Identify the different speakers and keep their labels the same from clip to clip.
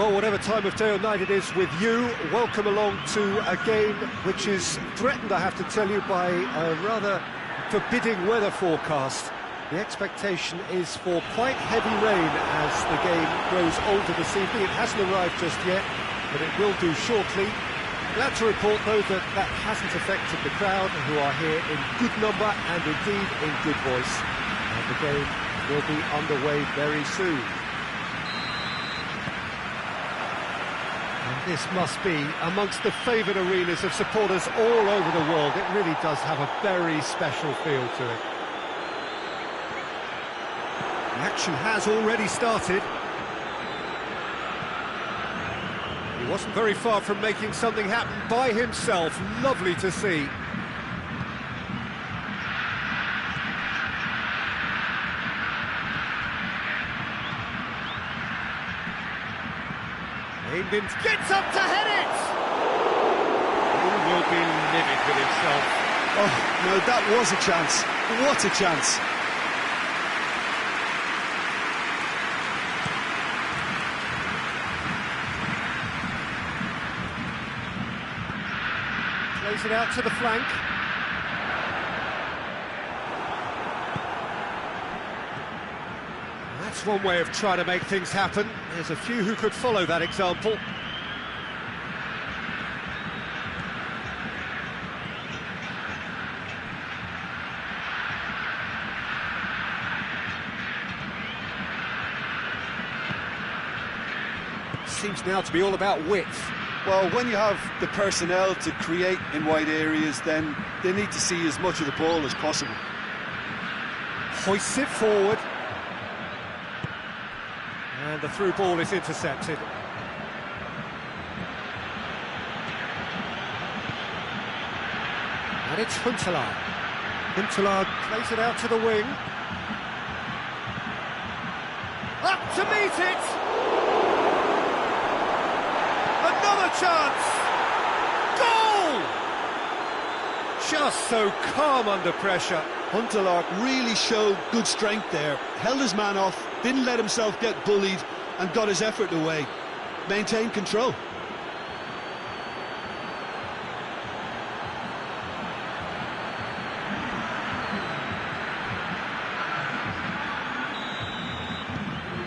Speaker 1: Well, whatever time of day or night it is with you, welcome along to a game which is threatened, I have to tell you, by a rather forbidding weather forecast. The expectation is for quite heavy rain as the game grows older this evening. It hasn't arrived just yet, but it will do shortly. Glad to report, though, that that hasn't affected the crowd, who are here in good number and indeed in good voice. And the game will be underway very soon. And this must be amongst the favoured arenas of supporters all over the world. It really does have a very special feel to it. The action has already started. He wasn't very far from making something happen by himself. Lovely to see. Gets up to head it! He will be livid with himself.
Speaker 2: Oh, no, that was a chance. What a chance.
Speaker 1: Plays it out to the flank. That's one way of trying to make things happen. There's a few who could follow that example. Seems now to be all about width.
Speaker 2: Well, when you have the personnel to create in wide areas, then they need to see as much of the ball as possible.
Speaker 1: Hoists it forward. And the through ball is intercepted. And it's Huntelaar. Huntelaar plays it out to the wing. Up to meet it! Another chance! Goal! Just so calm under pressure.
Speaker 2: Huntelaar really showed good strength there, held his man off, didn't let himself get bullied, and got his effort away. Maintained control.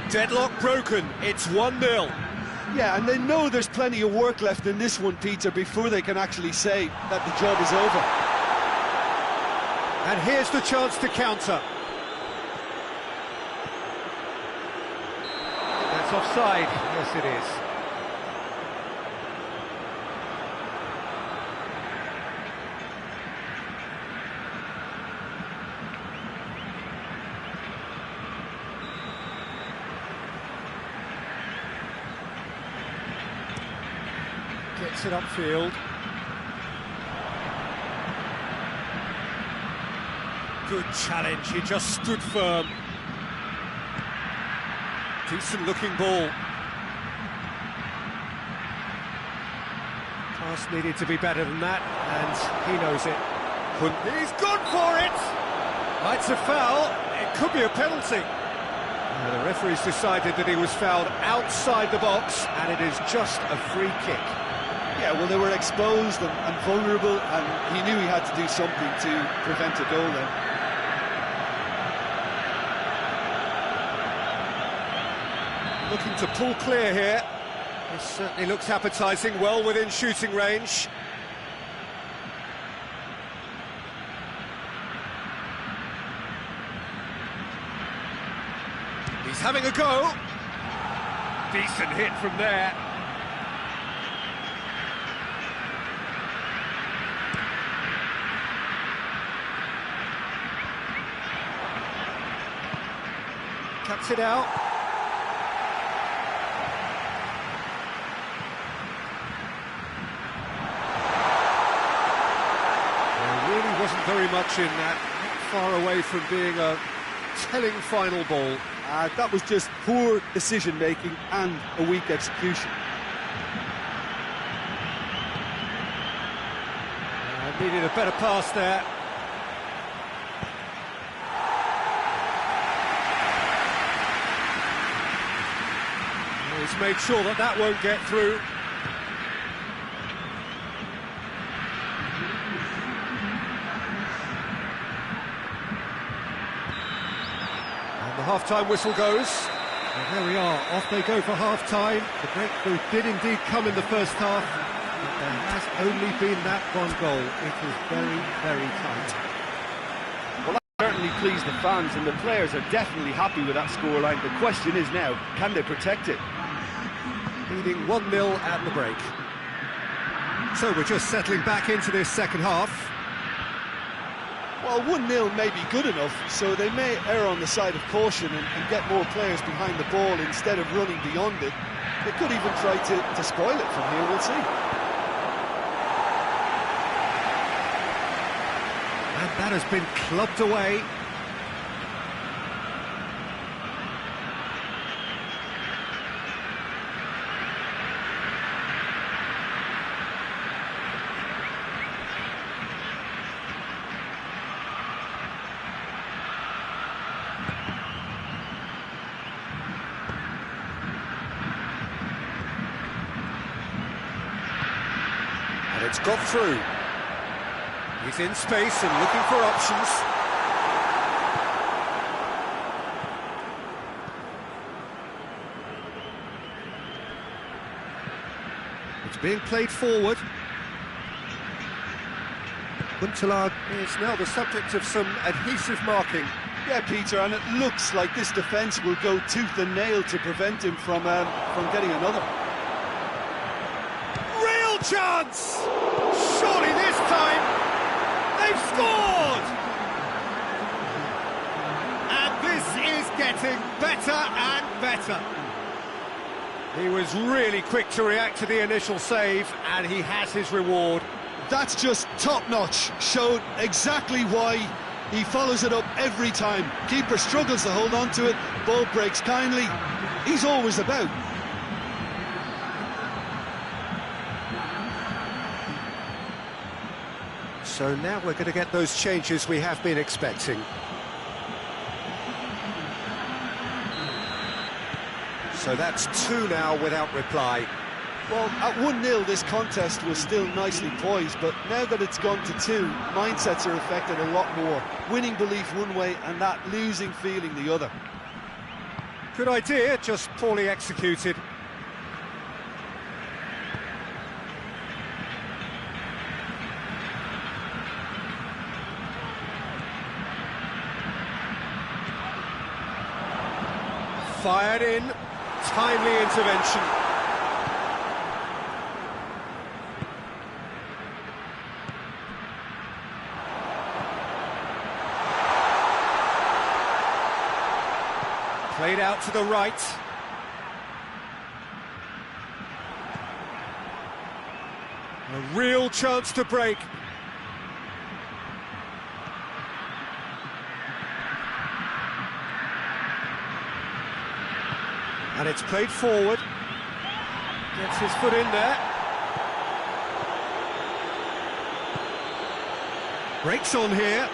Speaker 1: Deadlock broken, it's 1-0.
Speaker 2: Yeah, and they know there's plenty of work left in this one, Peter, before they can actually say that the job is over.
Speaker 1: And here's the chance to counter. That's offside. Yes, it is. Gets it upfield. Good challenge, he just stood firm. Decent looking ball. Pass needed to be better than that, and he knows it. He's gone for it! It's a foul, it could be a penalty. The referee's decided that he was fouled outside the box, and it is just a free kick.
Speaker 2: Yeah, well, they were exposed and vulnerable, and he knew he had to do something to prevent a goal then.
Speaker 1: Looking to pull clear here. This certainly looks appetising, well within shooting range. He's having a go. Decent hit from there. Cuts it out. Wasn't very much in that, not far away from being a telling final ball.
Speaker 2: That was just poor decision-making and a weak execution.
Speaker 1: Needed a better pass there. He's made sure that that won't get through. And the half-time whistle goes.
Speaker 3: And there we are, off they go for half-time. The breakthrough did indeed come in the first half, but there has only been that one goal. It is very, very tight.
Speaker 4: Well, that certainly pleased the fans, and the players are definitely happy with that scoreline. The question is now, can they protect it?
Speaker 1: Leading 1-0 at the break. So we're just settling back into this second half.
Speaker 2: Well, 1-0 may be good enough, so they may err on the side of caution and get more players behind the ball instead of running beyond it. They could even try to spoil it from here, we'll see.
Speaker 1: And that has been clubbed away. And it's got through. He's in space and looking for options. It's being played forward. Huntelaar is now the subject of some adhesive marking.
Speaker 2: Yeah, Peter, and it looks like this defence will go tooth and nail to prevent him from getting another.
Speaker 1: Real chance! Surely this time they've scored! And this is getting better and better. He was really quick to react to the initial save, and he has his reward.
Speaker 2: That's just top-notch. Showed exactly why he follows it up every time. Keeper struggles to hold on to it, ball breaks kindly. He's always about.
Speaker 1: So now we're going to get those changes we have been expecting. So that's 2 now without reply.
Speaker 2: Well, at 1-0 this contest was still nicely poised, but now that it's gone to 2, mindsets are affected a lot more. Winning belief one way and that losing feeling the other.
Speaker 1: Good idea, just poorly executed. Fired in, timely intervention. Played out to the right. A real chance to break. And it's played forward. Gets his foot in there. Breaks on here.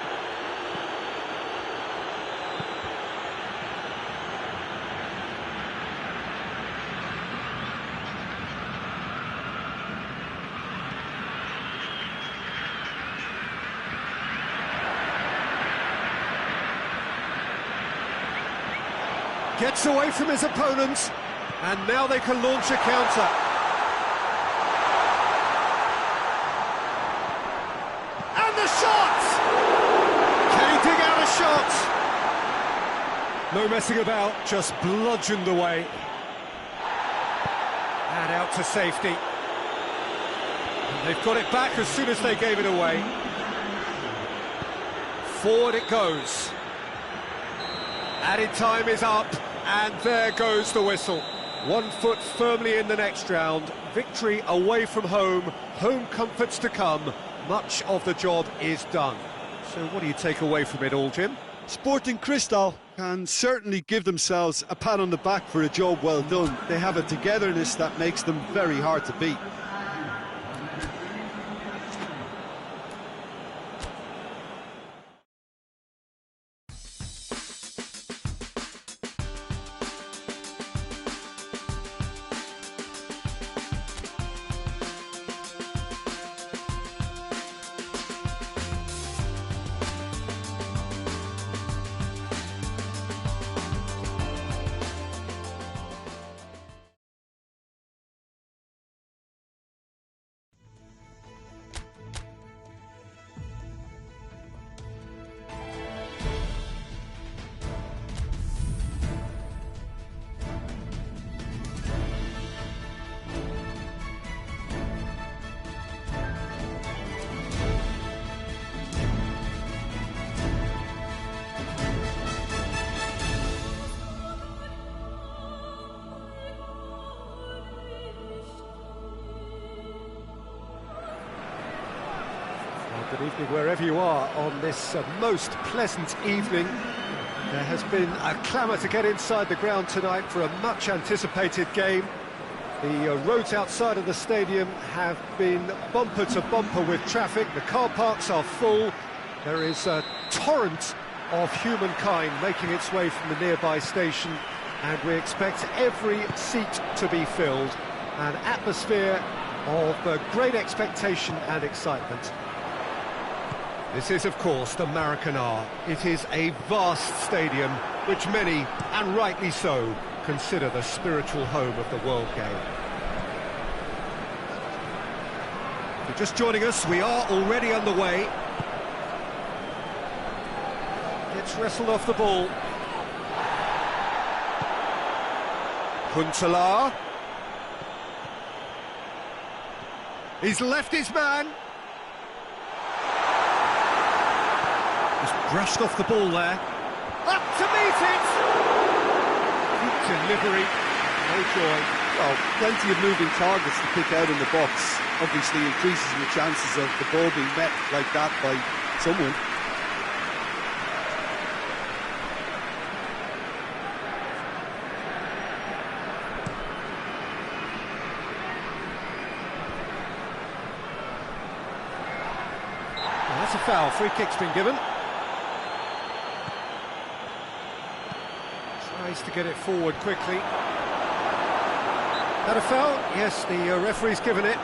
Speaker 1: Gets away from his opponents, and now they can launch a counter. And the shot! Can he dig out a shot? No messing about, just bludgeoned away. And out to safety. And they've got it back as soon as they gave it away. Forward it goes. Added time is up. And there goes the whistle. 1 foot firmly in the next round. Victory away from home. Home comforts to come. Much of the job is done. So what do you take away from it all, Jim?
Speaker 2: Sporting Cristal can certainly give themselves a pat on the back for a job well done. They have a togetherness that makes them very hard to beat.
Speaker 1: Well, good evening wherever you are on this most pleasant evening. There has been a clamour to get inside the ground tonight for a much-anticipated game. The roads outside of the stadium have been bumper to bumper with traffic. The car parks are full. There is a torrent of humankind making its way from the nearby station, and we expect every seat to be filled. An atmosphere of great expectation and excitement. This is, of course, the Maracanã. It is a vast stadium, which many, and rightly so, consider the spiritual home of the world game. If you're just joining us, we are already underway. Gets wrestled off the ball. Huntelaar. He's left his man. He's brushed off the ball there. Up to meet it! Good delivery, no joy.
Speaker 2: Well, plenty of moving targets to pick out in the box. Obviously increases the chances of the ball being met like that by someone.
Speaker 1: That's a foul. Free kick's been given. Tries to get it forward quickly. That a foul? Yes, the referee's given it.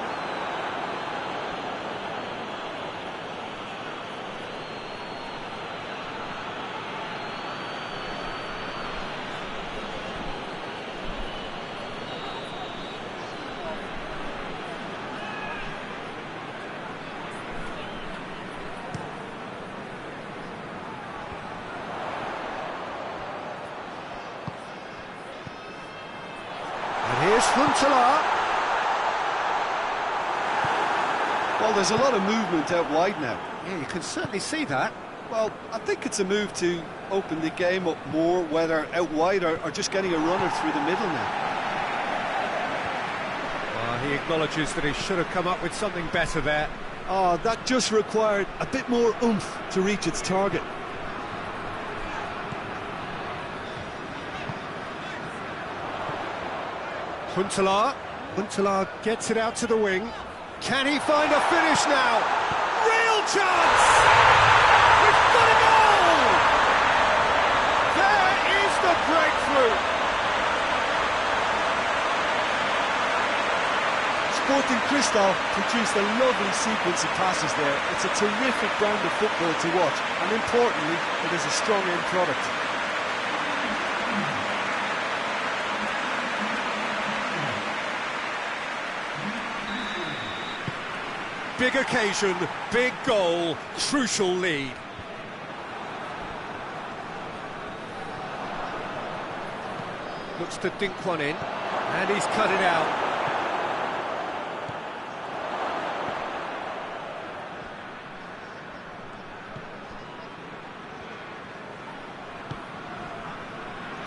Speaker 1: Here's Huntelaar.
Speaker 2: Well, there's a lot of movement out wide now.
Speaker 1: Yeah, you can certainly see that.
Speaker 2: Well, I think it's a move to open the game up more, whether out wide or just getting a runner through the middle now.
Speaker 1: He acknowledges that he should have come up with something better there.
Speaker 2: Oh, that just required a bit more oomph to reach its target.
Speaker 1: Huntelaar gets it out to the wing. Can he find a finish now? Real chance! We've got a goal! There is the breakthrough!
Speaker 2: Sporting Cristal produced a lovely sequence of passes there. It's a terrific brand of football to watch, and importantly, it is a strong end product.
Speaker 1: Big occasion, big goal, crucial lead. Looks to dink one in, and he's cut it out.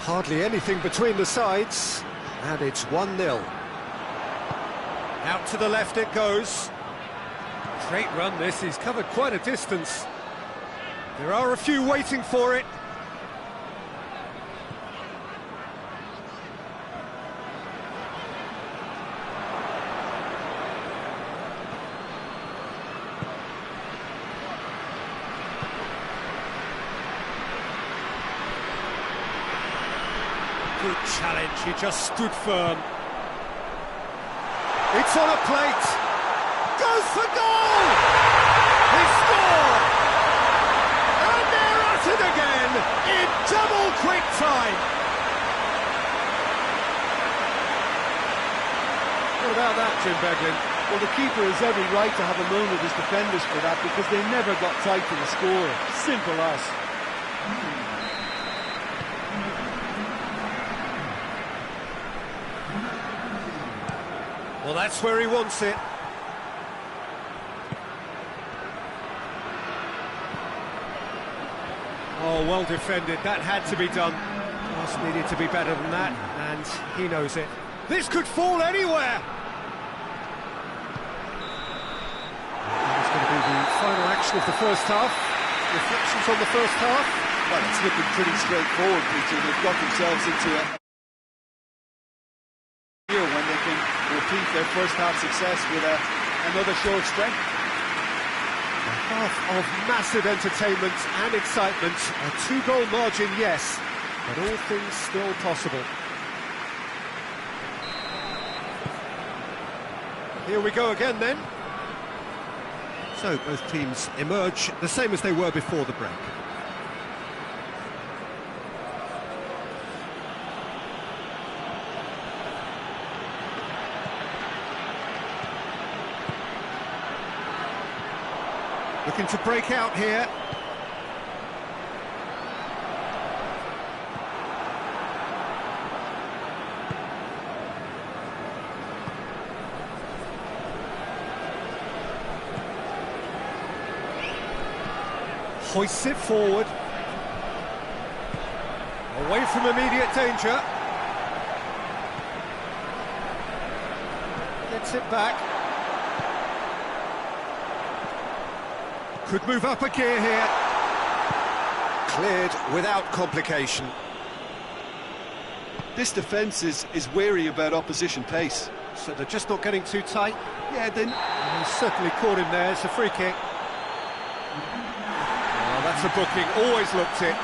Speaker 1: Hardly anything between the sides, and it's 1-0. Out to the left it goes. Great run this, he's covered quite a distance. There are a few waiting for it. Good challenge, he just stood firm. It's on a plate. Goes for goal! He scored! And they're at it again in double quick time. What about that, Jim Beglin?
Speaker 2: Well, the keeper has every right to have a moan at his defenders for that because they never got tight to the score. Simple as.
Speaker 1: Well, that's where he wants it. Oh, well defended. That had to be done. Pass needed to be better than that, and he knows it. This could fall anywhere. It's going to be the final reflection of the first half. Reflections on the first half?
Speaker 2: Well, it's looking pretty straightforward, Peter. They've got themselves into a year when they can repeat their first half success with another show of strength.
Speaker 1: A half of massive entertainment and excitement. A 2-goal margin, yes, but all things still possible. Here we go again then. So both teams emerge the same as they were before the break. Looking to break out here. Hoists it forward. Away from immediate danger. Gets it back. Could move up a gear here. Cleared without complication.
Speaker 2: This defence is wary about opposition pace.
Speaker 1: So they're just not getting too tight.
Speaker 2: Yeah, then
Speaker 1: And he's certainly caught him there. It's a free kick. Oh, that's a booking. Always looked it.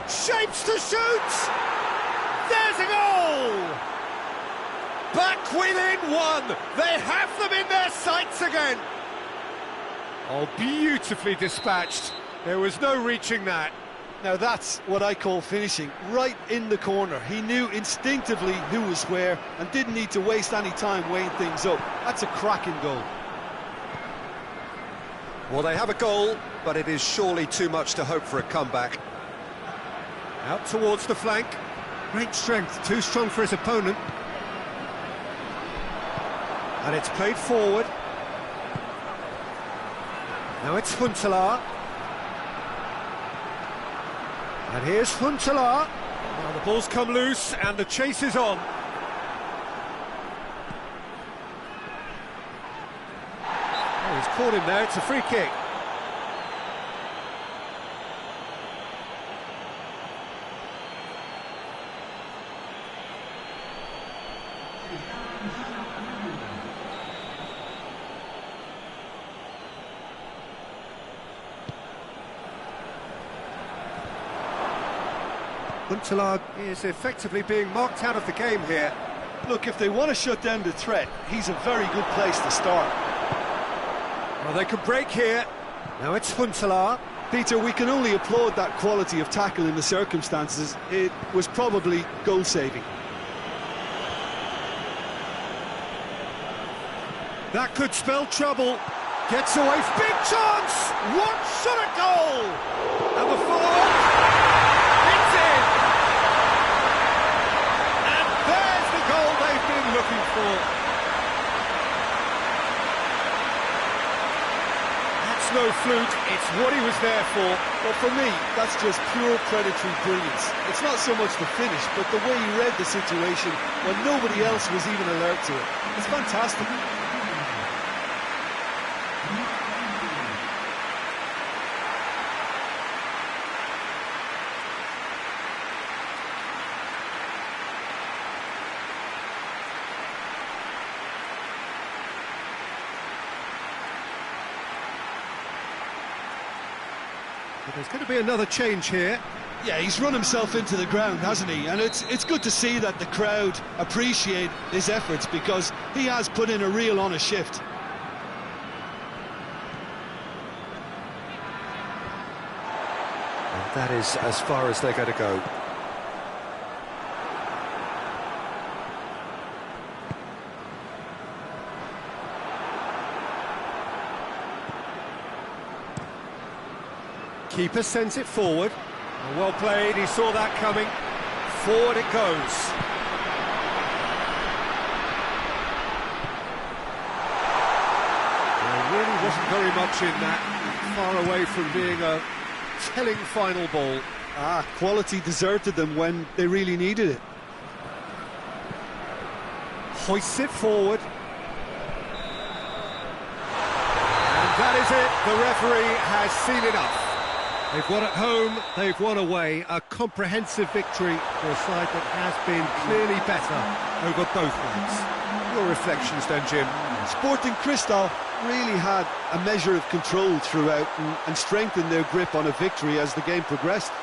Speaker 1: Shapes to shoot! There's a goal! Back within one! They have them in their sights again! Oh, beautifully dispatched. There was no reaching that.
Speaker 2: now that's what I call finishing, right in the corner. He knew instinctively who was where and didn't need to waste any time weighing things up. That's a cracking goal.
Speaker 1: Well, they have a goal, but it is surely too much to hope for a comeback. Out towards the flank. Great strength, too strong for his opponent. And it's played forward. Now it's Huntelaar. And here's Huntelaar. Now the ball's come loose and the chase is on. Oh, he's caught him there, it's a free kick. Huntelaar is effectively being marked out of the game here.
Speaker 2: Look, if they want to shut down the threat, he's a very good place to start.
Speaker 1: Well, they could break here. Now it's Huntelaar.
Speaker 2: Peter, we can only applaud that quality of tackle in the circumstances. It was probably goal-saving.
Speaker 1: That could spell trouble. Gets away, big chance! What shot a goal! And the follow-up, it's in! And there's the goal they've been looking for. That's no fluke, it's what he was there for.
Speaker 2: But for me, that's just pure predatory brilliance. It's not so much the finish, but the way he read the situation when nobody else was even alert to it. It's fantastic.
Speaker 1: But there's going to be another change here.
Speaker 2: Yeah, he's run himself into the ground, hasn't he? And it's good to see that the crowd appreciate his efforts because he has put in a real honest shift.
Speaker 1: And that is as far as they're going to go. Keeper sends it forward. Well played, he saw that coming. Forward it goes. There really wasn't very much in that, far away from being a telling final ball.
Speaker 2: Quality deserted them when they really needed it.
Speaker 1: Hoists it forward. And that is it, the referee has seen enough.
Speaker 3: They've won at home, they've won away. A comprehensive victory for a side that has been clearly better over both ways.
Speaker 1: Your reflections then, Jim?
Speaker 2: Sporting Cristal really had a measure of control throughout and strengthened their grip on a victory as the game progressed.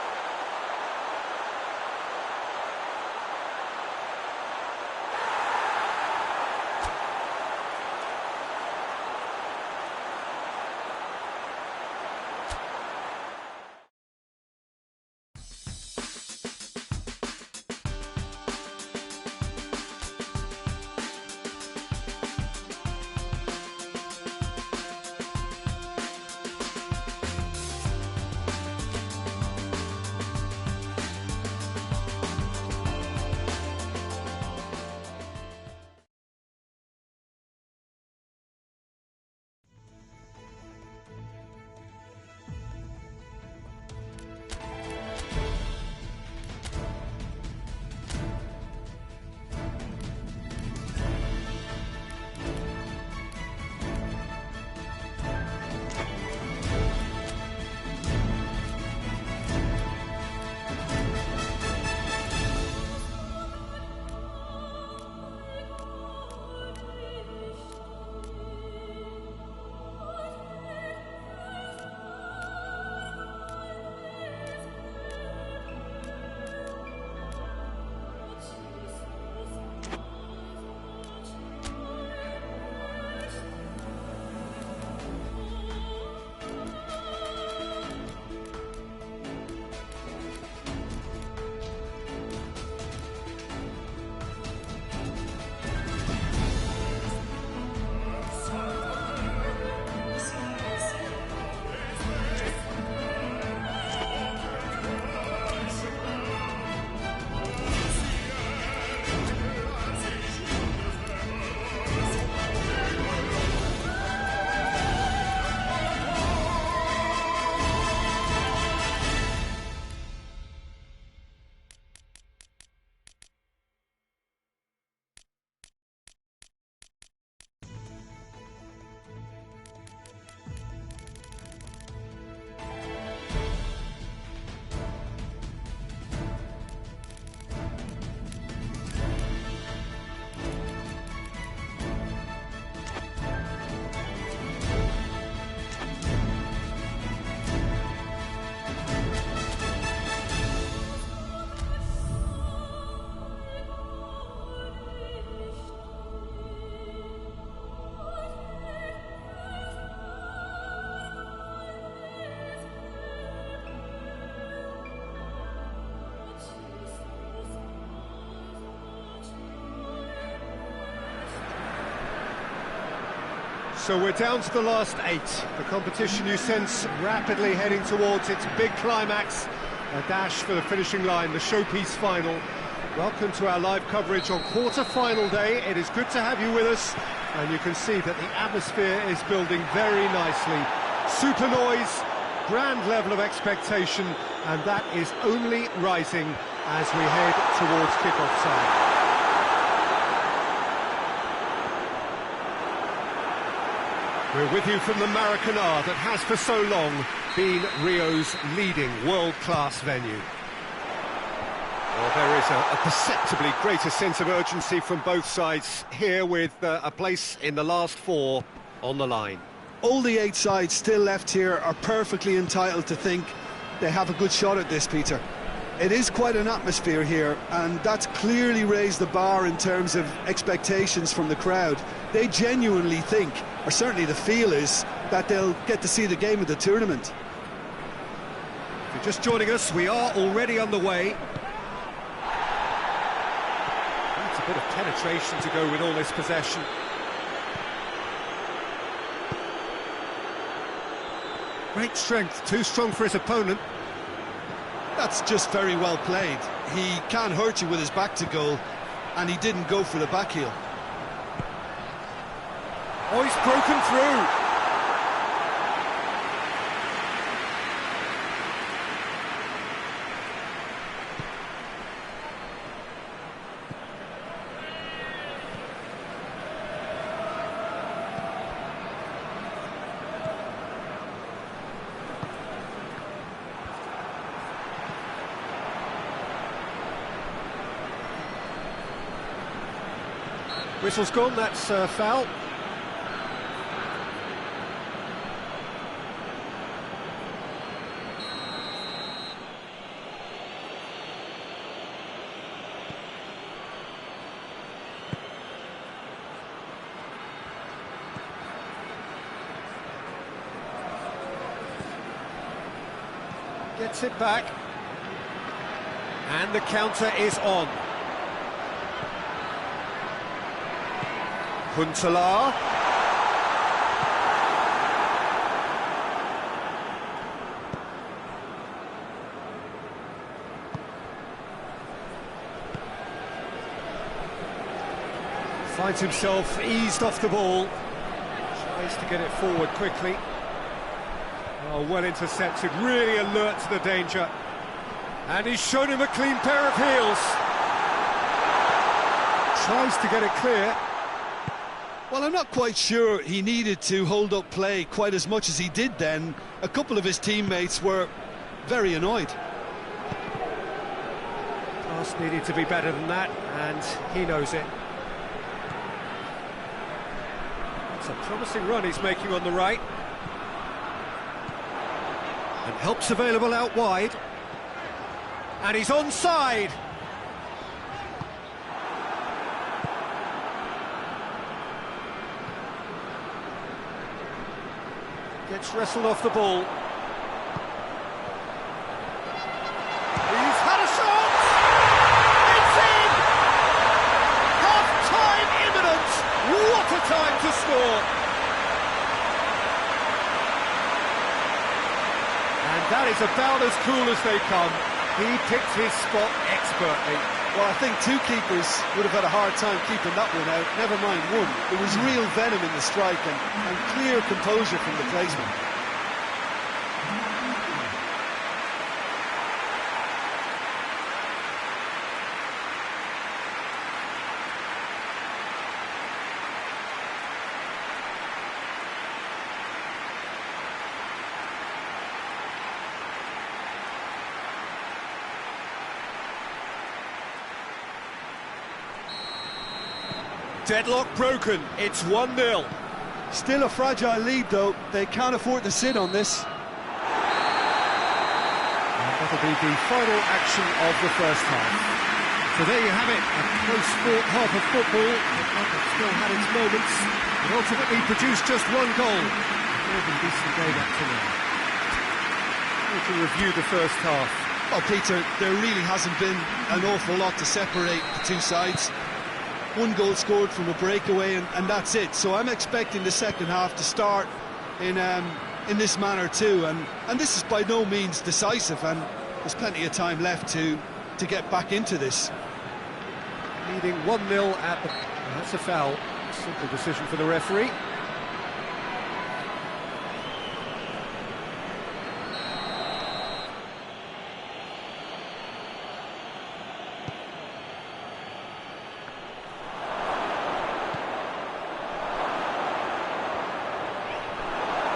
Speaker 1: So we're down to the last 8. The competition, you sense, rapidly heading towards its big climax. A dash for the finishing line, the showpiece final. Welcome to our live coverage on quarter-final day. It is good to have you with us, and you can see that the atmosphere is building very nicely. Super noise, grand level of expectation, and that is only rising as we head towards kick-off time. We're with you from the Maracanã that has for so long been Rio's leading world-class venue. Well, there is a perceptibly greater sense of urgency from both sides here, with a place in the last 4 on the line.
Speaker 2: All the 8 sides still left here are perfectly entitled to think they have a good shot at this, Peter. It is quite an atmosphere here, and that's clearly raised the bar in terms of expectations from the crowd. They genuinely think, or certainly the feel is, that they'll get to see the game of the tournament.
Speaker 1: If you're just joining us, we are already underway. That's a bit of penetration to go with all this possession.
Speaker 3: Great strength, too strong for his opponent.
Speaker 2: That's just very well played. He can't hurt you with his back to goal, and he didn't go for the back heel.
Speaker 3: Oh, he's broken through. Whistle's gone, that's foul. Gets it back. And the counter is on. Huntelaar. Finds himself eased off the ball. Tries to get it forward quickly. Oh, well intercepted, really alert to the danger. And he's shown him a clean pair of heels. Tries to get it clear.
Speaker 2: Well, I'm not quite sure he needed to hold up play quite as much as he did then. A couple of his teammates were very annoyed.
Speaker 3: Pass needed to be better than that, and he knows it. It's a promising run he's making on the right. And help's available out wide. And he's onside. Gets wrestled off the ball. He's had a shot! It's in! Half-time imminent! What a time to score! And that is about as cool as they come. He picked his spot expertly.
Speaker 2: Well, I think two keepers would have had a hard time keeping that one out, never mind one. There was real venom in the strike and clear composure from the placement.
Speaker 3: Deadlock broken, it's 1-0.
Speaker 2: Still a fragile lead though, they can't afford to sit on this.
Speaker 3: And that'll be the final action of the first half. So there you have it, a close-fought half of football. It still had its moments, but ultimately produced just one goal. More than decent game up to now. To review the first half.
Speaker 2: Well, Peter, there really hasn't been an awful lot to separate the two sides. One goal scored from a breakaway and that's it. So I'm expecting the second half to start in this manner too. And this is by no means decisive, and there's plenty of time left to get back into this.
Speaker 3: Leading 1-0 at the... That's a foul. Simple decision for the referee.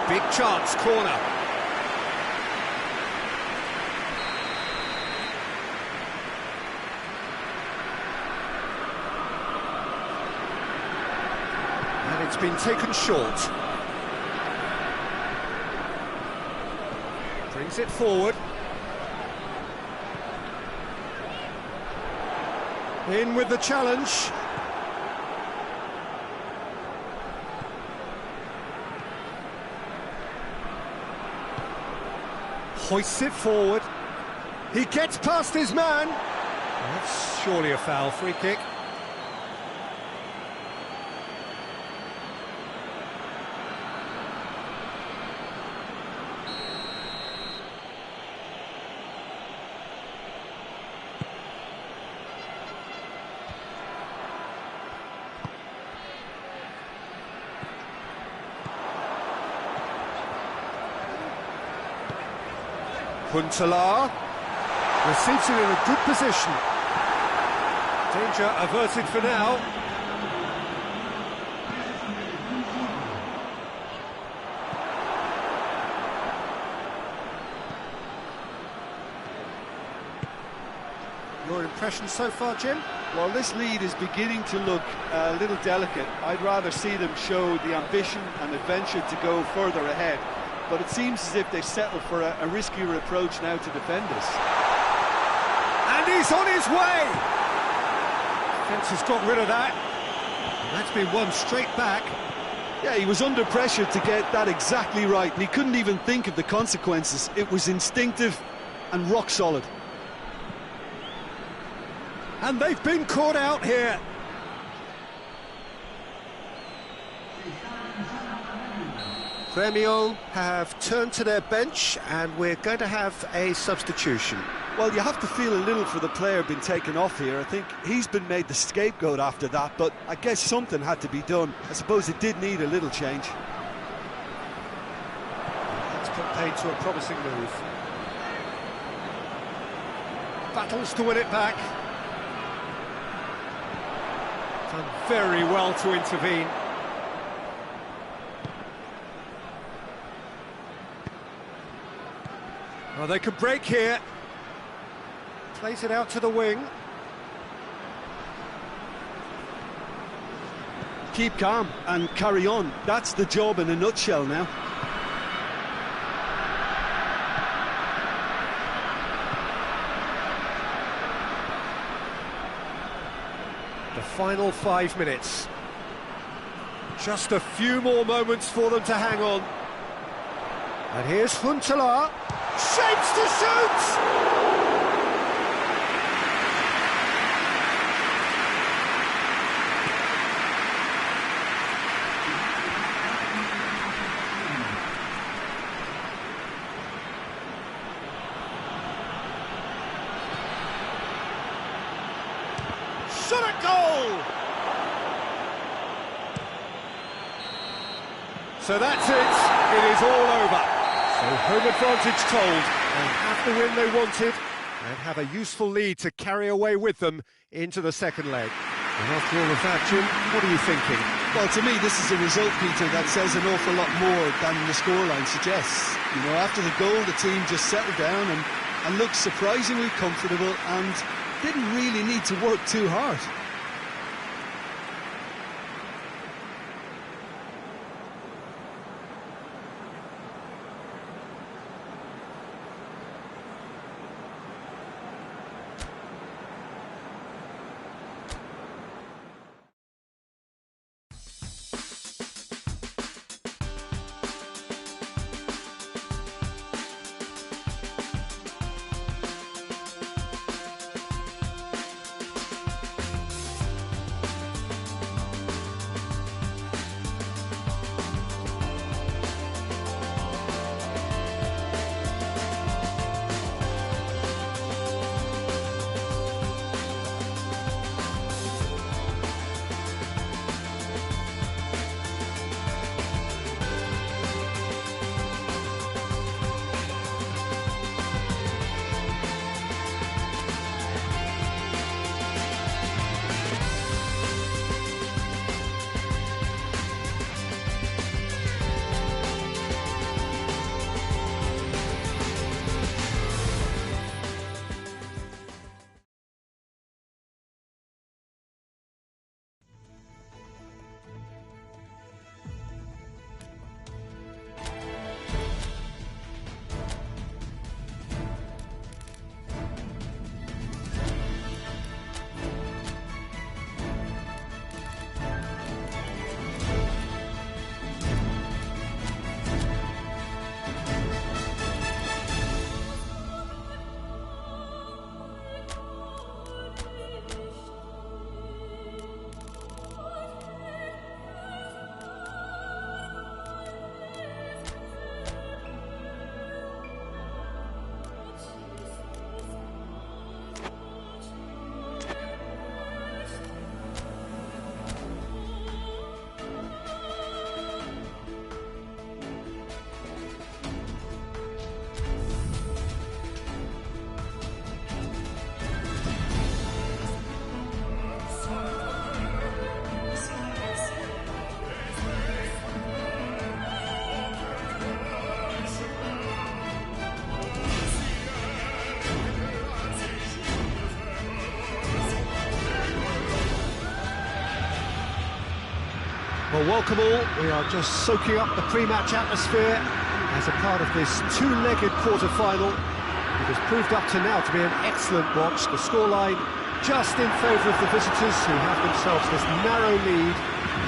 Speaker 3: Big chance, corner. And it's been taken short. Brings it forward. In with the challenge. Hoists it forward. He gets past his man. That's surely a foul. Free kick.
Speaker 1: Huntelaar receives it in a good position. Danger averted for now. Your impression so far, Jim?
Speaker 4: Well, this lead is beginning to look a little delicate. I'd rather see them show the ambition and adventure to go further ahead. But it seems as if they settle for a riskier approach now to defend us.
Speaker 1: And he's on his way! Defence has got rid of that. And that's been won straight back.
Speaker 2: Yeah, he was under pressure to get that exactly right, and he couldn't even think of the consequences. It was instinctive and rock solid.
Speaker 1: And they've been caught out here. Grêmio have turned to their bench, and we're going to have a substitution.
Speaker 2: Well, you have to feel a little for the player being taken off here. I think he's been made the scapegoat after that, but I guess something had to be done. I suppose it did need a little change.
Speaker 1: Let's put paid to a promising move. Battles to win it back. Done very well to intervene. Well, they can break here. Plays it out to the wing.
Speaker 2: Keep calm and carry on. That's the job in a nutshell now.
Speaker 1: The final 5 minutes. Just a few more moments for them to hang on. And here's Huntelaar. Shapes to shoot! Shot at goal! So that's it. It is all over. So home advantage told. They have the win they wanted and have a useful lead to carry away with them into the second leg. And after all of that, Jim, what are you thinking?
Speaker 2: Well, to me, this is a result, Peter, that says an awful lot more than the scoreline suggests. You know, after the goal, the team just settled down and looked surprisingly comfortable and didn't really need to work too hard.
Speaker 1: Well, welcome all. We are just soaking up the pre-match atmosphere as a part of this two-legged quarter-final. It has proved up to now to be an excellent watch. The scoreline just in favour of the visitors, who have themselves this narrow lead,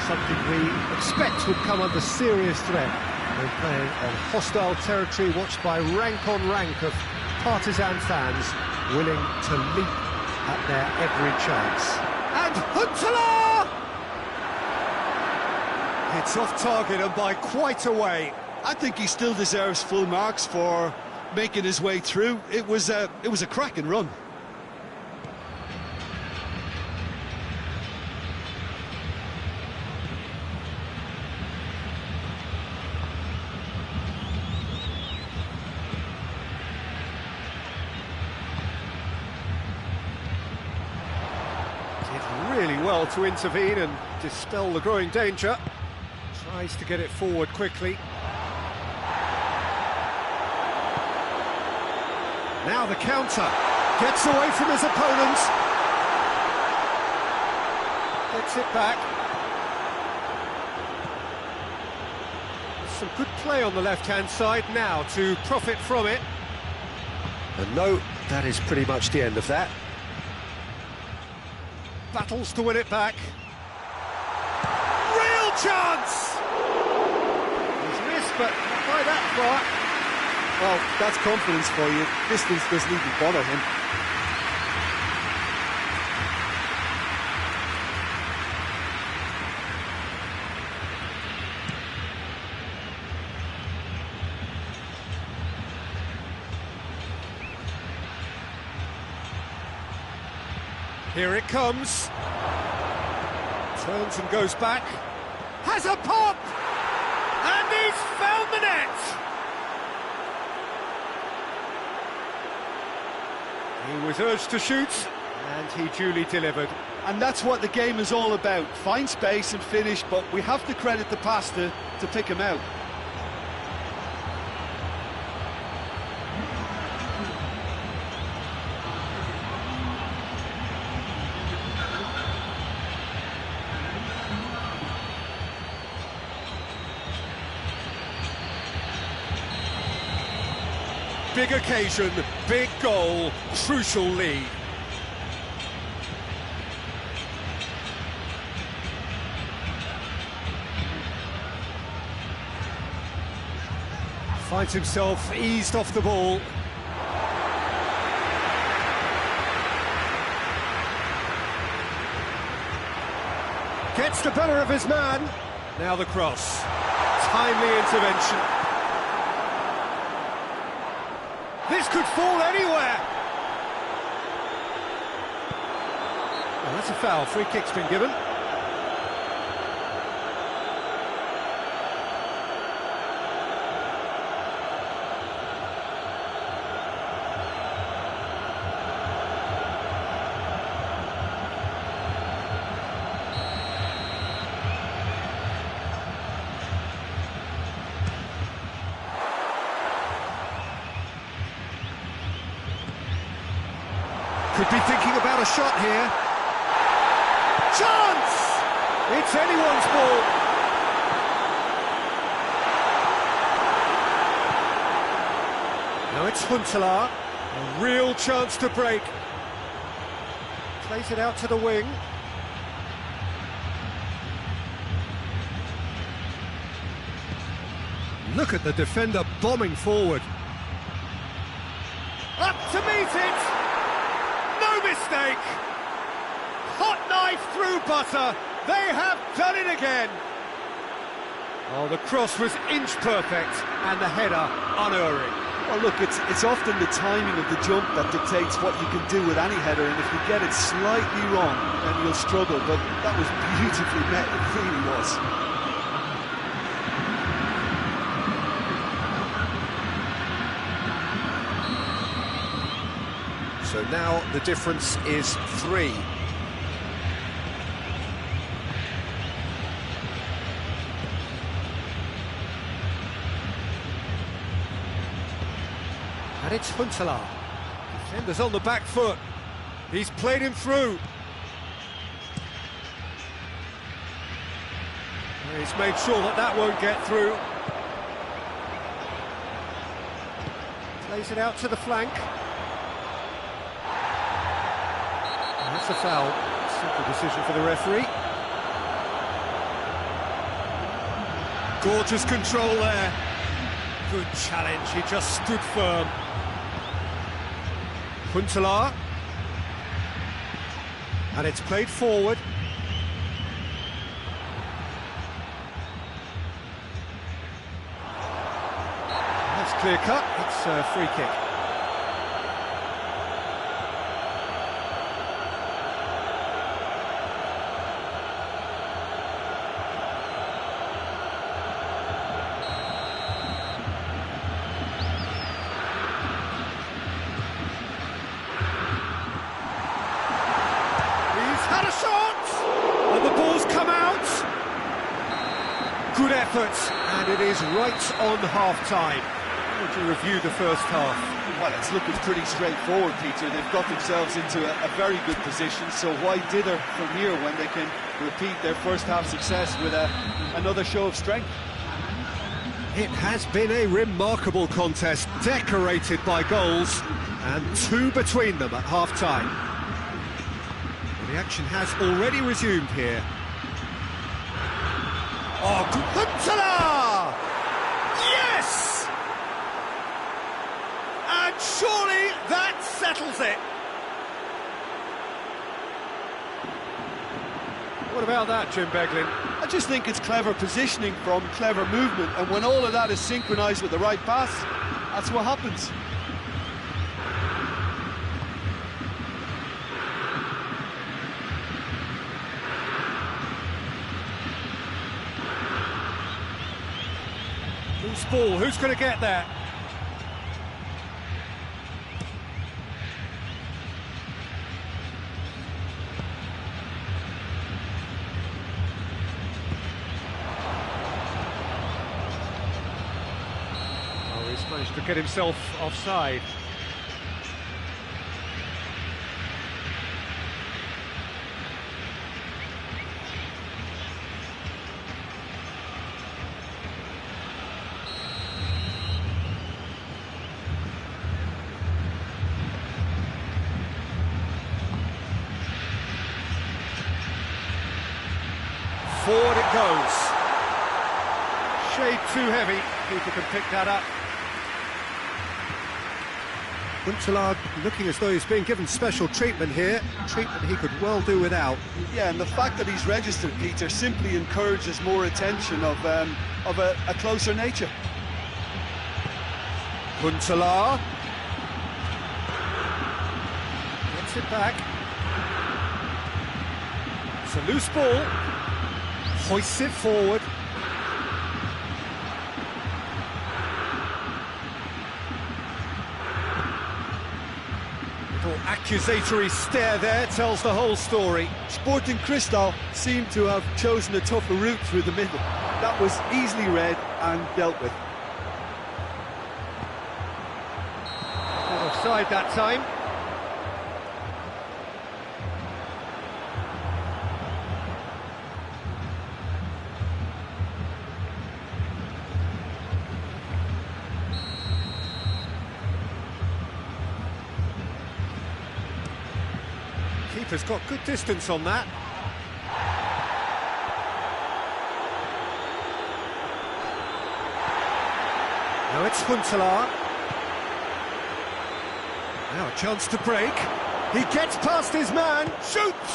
Speaker 1: something we expect would come under serious threat when playing on hostile territory, watched by rank on rank of partisan fans willing to leap at their every chance. And Huntelaar! It's off target and by quite a way.
Speaker 2: I think he still deserves full marks for making his way through. It was a cracking run.
Speaker 1: Did really well to intervene and dispel the growing danger. Tries to get it forward quickly. Now the counter. Gets away from his opponent. Gets it back. Some good play on the left-hand side now to profit from it. And no, that is pretty much the end of that. Battles to win it back. Real chance! He's missed, but not by that far.
Speaker 2: Well, that's confidence for you. Distance doesn't even bother him.
Speaker 1: Here it comes. Turns and goes back. Has a pop! And he's found the net! He was urged to shoot, and he duly delivered.
Speaker 4: And that's what the game is all about. Find space and finish, but we have to credit the passer to pick him out.
Speaker 1: Big occasion, big goal, crucial lead. Finds himself eased off the ball. Gets the better of his man. Now the cross. Timely intervention. This could fall anywhere. Well, that's a foul. Free kick's been given. Could be thinking about a shot here. Chance! It's anyone's ball. Now it's Huntelaar. A real chance to break. Plays it out to the wing. Look at the defender bombing forward. Up to meet it! No mistake! Hot knife through butter. They have done it again. Oh, the cross was inch perfect and the header unerring.
Speaker 4: Well, look, it's often the timing of the jump that dictates what you can do with any header, and if you get it slightly wrong, then you'll struggle, but that was beautifully met, it really was.
Speaker 1: So now the difference is 3. And it's Huntelaar. Defender's on the back foot. He's played him through. He's made sure that that won't get through. Plays it out to the flank. And that's a foul. Simple decision for the referee. Gorgeous control there. Good challenge, he just stood firm. Huntelaar. And it's played forward. That's clear cut, it's a free kick. Had a shot, and the ball's come out. Good effort, and it is right on half-time. How would you review the first half?
Speaker 4: Well, it's looking pretty straightforward, Peter. They've got themselves into a very good position, so why dither from here when they can repeat their first half success with another show of strength?
Speaker 1: It has been a remarkable contest, decorated by goals, and two between them at half-time. The action has already resumed here. Oh, Huntelaar! Yes! And surely that settles it. What about that, Jim Beglin?
Speaker 4: I just think it's clever positioning from clever movement, and when all of that is synchronised with the right pass, that's what happens.
Speaker 1: Loose ball, who's going to get that? Oh, he's managed to get himself offside. Forward it goes. Shade too heavy. Keeper can pick that up. Huntelaar looking as though he's being given special treatment here. Treatment he could well do without.
Speaker 4: Yeah, and the fact that he's registered, Peter, simply encourages more attention of a closer nature.
Speaker 1: Huntelaar. Gets it back. It's a loose ball. Hoists it forward. Little accusatory stare there tells the whole story.
Speaker 4: Sporting Cristal seemed to have chosen a tougher route through the middle. That was easily read and dealt with.
Speaker 1: Not offside that time. Keeper's got good distance on that. Now it's Huntelaar. Now a chance to break. He gets past his man, shoots!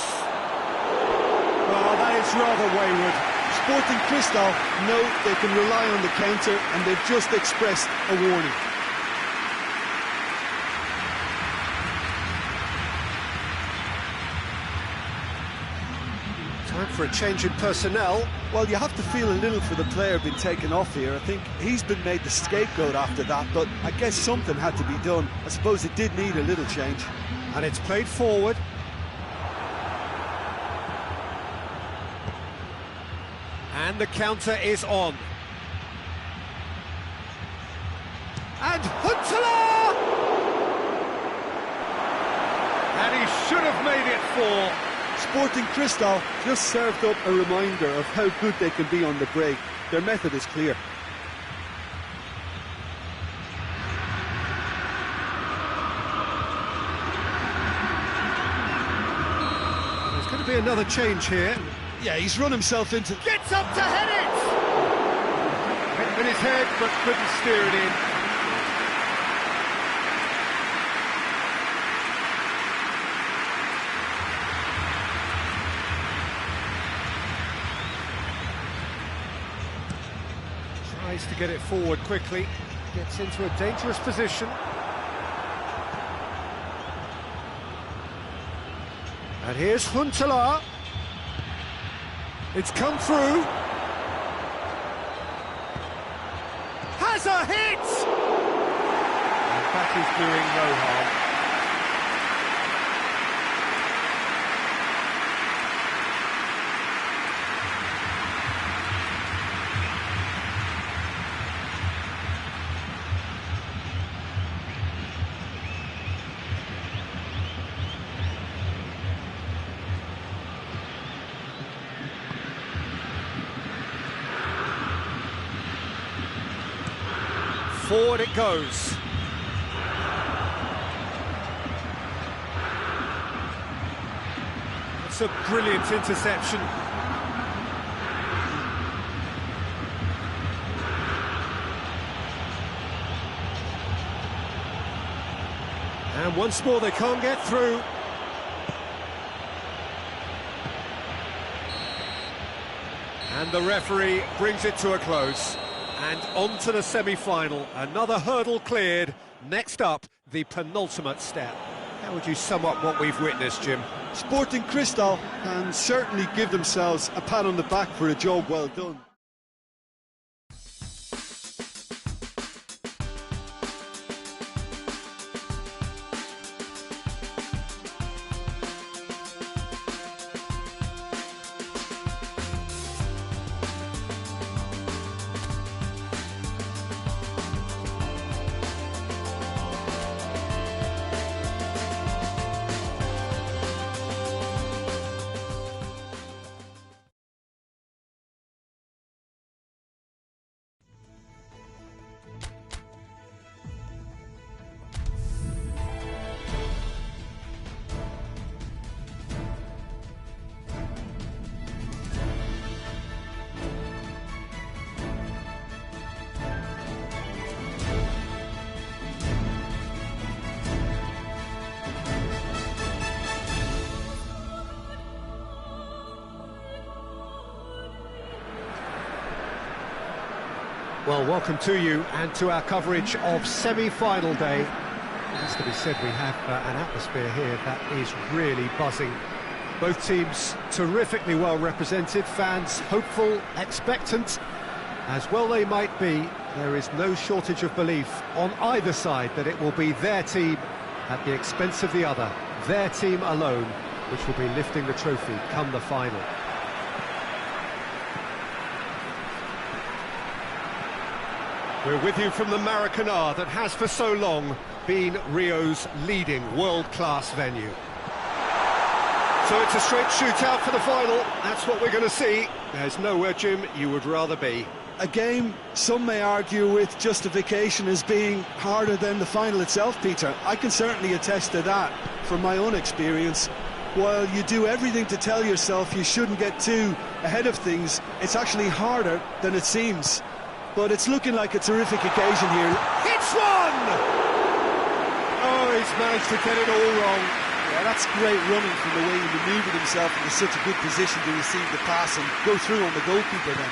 Speaker 1: Oh, that is rather wayward.
Speaker 4: Sporting Cristal know they can rely on the counter, and they've just expressed a warning.
Speaker 1: Time for a change in personnel.
Speaker 4: Well, you have to feel a little for the player being taken off here. I think he's been made the scapegoat after that, but I guess something had to be done. I suppose it did need a little change.
Speaker 1: And it's played forward. And the counter is on. And Huntelaar! And he should have made it 4.
Speaker 2: Sporting Cristal just served up a reminder of how good they can be on the break. Their method is clear.
Speaker 1: There's going to be another change here.
Speaker 2: Yeah, he's run himself into...
Speaker 3: Gets up to head it!
Speaker 4: Hit with his head, but couldn't steer it in.
Speaker 1: Tries to get it forward quickly, gets into a dangerous position. And here's Huntelaar. It's come through. Has a hit!
Speaker 4: And that is doing no harm.
Speaker 1: Forward it goes. It's a brilliant interception. And once more they can't get through. And the referee brings it to a close. And on to the semi-final. Another hurdle cleared. Next up, the penultimate step. How would you sum up what we've witnessed, Jim?
Speaker 2: Sporting Cristal can certainly give themselves a pat on the back for a job well done.
Speaker 1: Well, welcome to you and to our coverage of semi-final day. It has to be said, we have an atmosphere here that is really buzzing. Both teams terrifically well represented, fans hopeful, expectant. As well they might be, there is no shortage of belief on either side that it will be their team at the expense of the other, their team alone, which will be lifting the trophy come the final. We're with you from the Maracanã that has for so long been Rio's leading world-class venue. So it's a straight shootout for the final. That's what we're going to see. There's nowhere, Jim, you would rather be.
Speaker 2: A game some may argue with justification as being harder than the final itself, Peter. I can certainly attest to that from my own experience. While you do everything to tell yourself you shouldn't get too ahead of things, it's actually harder than it seems. But it's looking like a terrific occasion here.
Speaker 1: It's one! Oh, he's managed to get it all wrong.
Speaker 2: Yeah, that's great running from the way he manoeuvred himself into such a good position to receive the pass and go through on the goalkeeper then.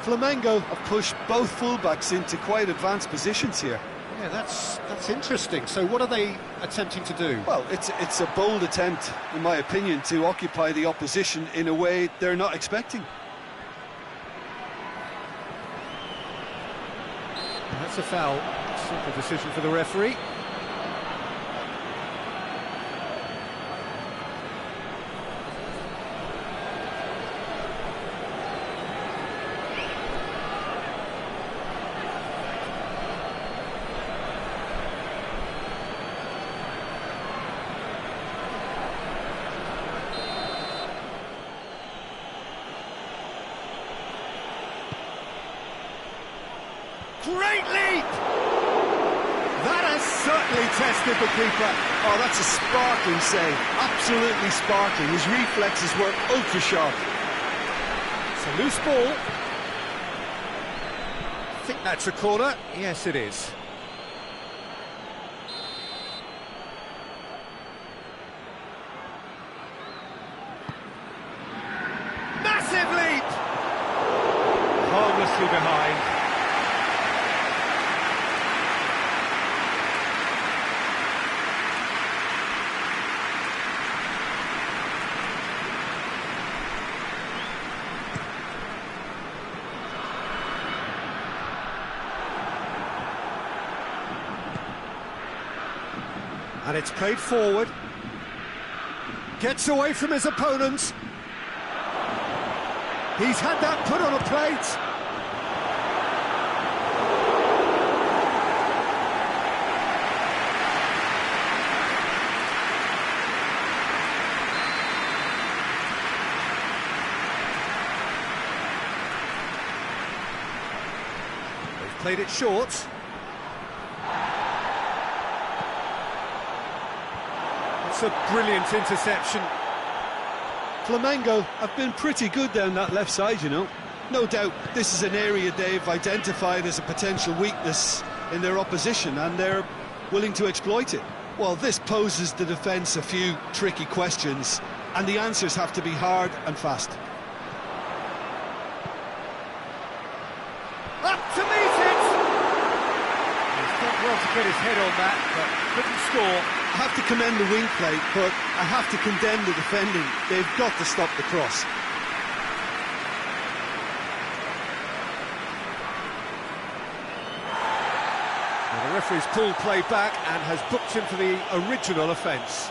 Speaker 2: Flamengo have pushed both fullbacks into quite advanced positions here.
Speaker 1: Yeah, that's interesting. So what are they attempting to do?
Speaker 2: Well, it's a bold attempt, in my opinion, to occupy the opposition in a way they're not expecting.
Speaker 1: That's a foul. Simple decision for the referee. Great leap! That has certainly tested the keeper.
Speaker 2: Oh, that's a sparkling save. Absolutely sparkling. His reflexes were ultra sharp.
Speaker 1: It's a loose ball. I think that's a corner. Yes, it is. Massive leap! Harmlessly behind. And it's played forward. Gets away from his opponents. He's had that put on a plate. They've played it short. It's a brilliant interception.
Speaker 2: Flamengo have been pretty good down that left side, you know. No doubt this is an area they've identified as a potential weakness in their opposition, and they're willing to exploit it. Well, this poses the defence a few tricky questions, and the answers have to be hard and fast.
Speaker 1: Up to meet it! He's done well to get his head on that, but couldn't score.
Speaker 2: I have to commend the wing play, but I have to condemn the defending. They've got to stop the cross.
Speaker 1: Well, the referee's pulled play back and has booked him for the original offence.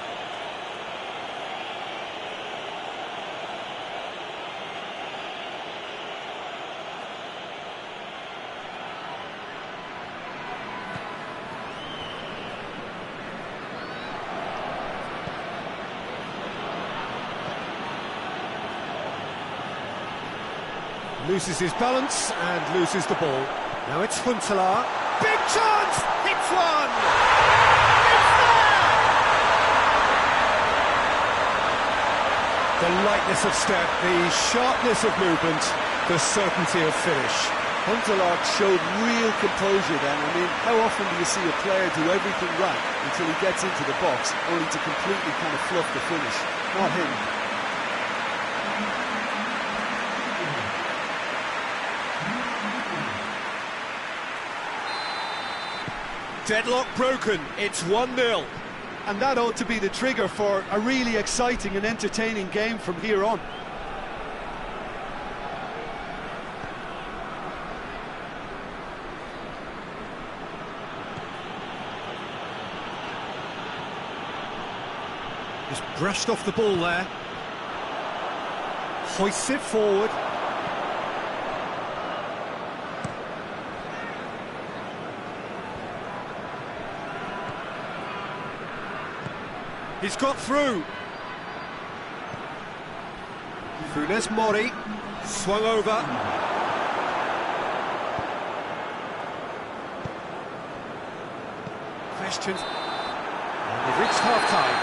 Speaker 1: Loses his balance and loses the ball. Now it's Huntelaar. Big chance! Hits one! It's there! The lightness of step, the sharpness of movement, the certainty of finish.
Speaker 4: Huntelaar showed real composure then. I mean, how often do you see a player do everything right until he gets into the box, only to completely kind of fluff the finish? Not him.
Speaker 1: Deadlock broken, it's 1-0.
Speaker 2: And that ought to be the trigger for a really exciting and entertaining game from here on.
Speaker 1: Just brushed off the ball there. Hoists it forward. He's got through. Funes Mori swung over. Questions. And they've reached half-time.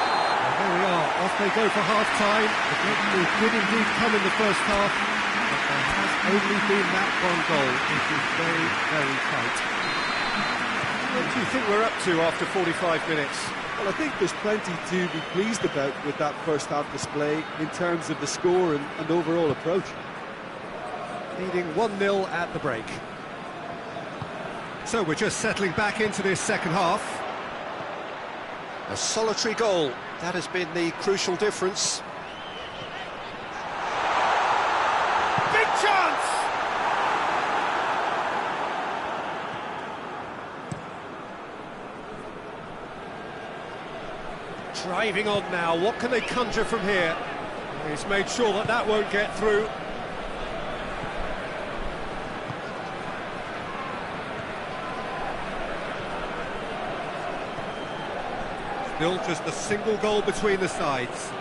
Speaker 3: And there we are, off they go for half-time. The game did indeed come in the first half, but there has only been that one goal. It is very, very tight.
Speaker 1: What do you think we're up to after 45 minutes?
Speaker 4: Well, I think there's plenty to be pleased about with that first half display in terms of the score and overall approach.
Speaker 1: Leading 1-0 at the break. So we're just settling back into this second half. A solitary goal, that has been the crucial difference. Big chance! Driving on now, what can they conjure from here? He's made sure that that won't get through. Still just a single goal between the sides.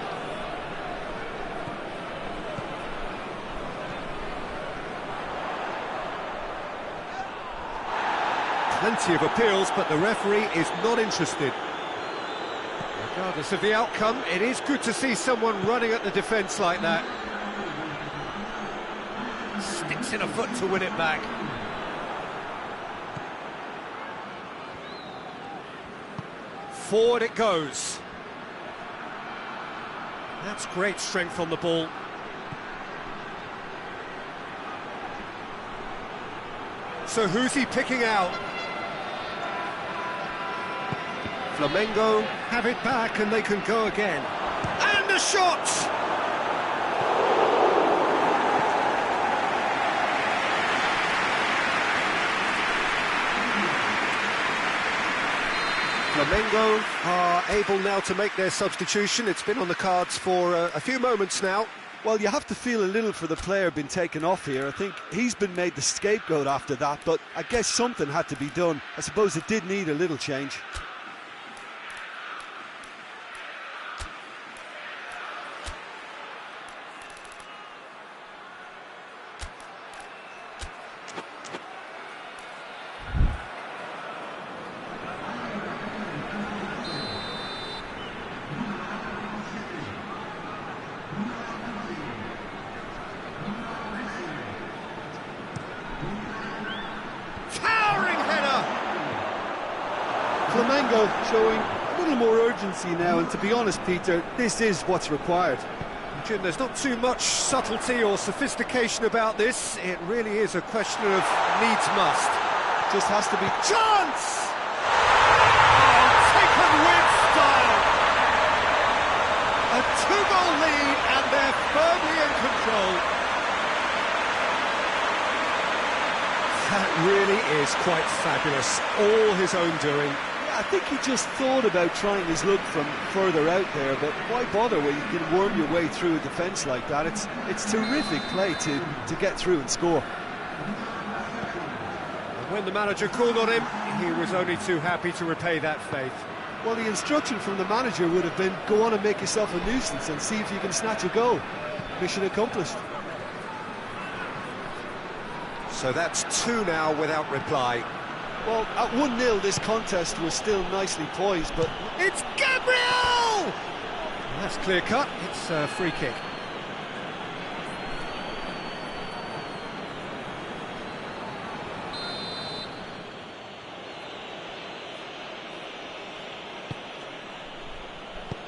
Speaker 1: Plenty of appeals, but the referee is not interested. Regardless of the outcome, it is good to see someone running at the defence like that. Sticks in a foot to win it back. Forward it goes. That's great strength on the ball. So who's he picking out? Flamengo have it back and they can go again. And a shot! Flamengo are able now to make their substitution. It's been on the cards for a few moments now.
Speaker 2: Well, you have to feel a little for the player being taken off here. I think he's been made the scapegoat after that, but I guess something had to be done. I suppose it did need a little change. Flamengo showing a little more urgency now, and to be honest, Peter, this is what's required.
Speaker 1: Jim, there's not too much subtlety or sophistication about this. It really is a question of needs must.
Speaker 2: Just has to be
Speaker 1: chance! Oh, taken with style! A two-goal lead and they're firmly in control. That really is quite fabulous. All his own doing.
Speaker 2: I think he just thought about trying his luck from further out there, but why bother when you can worm your way through a defence like that? It's terrific play to get through and score.
Speaker 1: When the manager called on him, he was only too happy to repay that faith.
Speaker 2: Well, the instruction from the manager would have been, go on and make yourself a nuisance and see if you can snatch a goal. Mission accomplished.
Speaker 1: So that's 2 now without reply.
Speaker 2: Well, at 1-0, this contest was still nicely poised, but...
Speaker 1: It's Gabriel! That's clear cut. It's a free kick.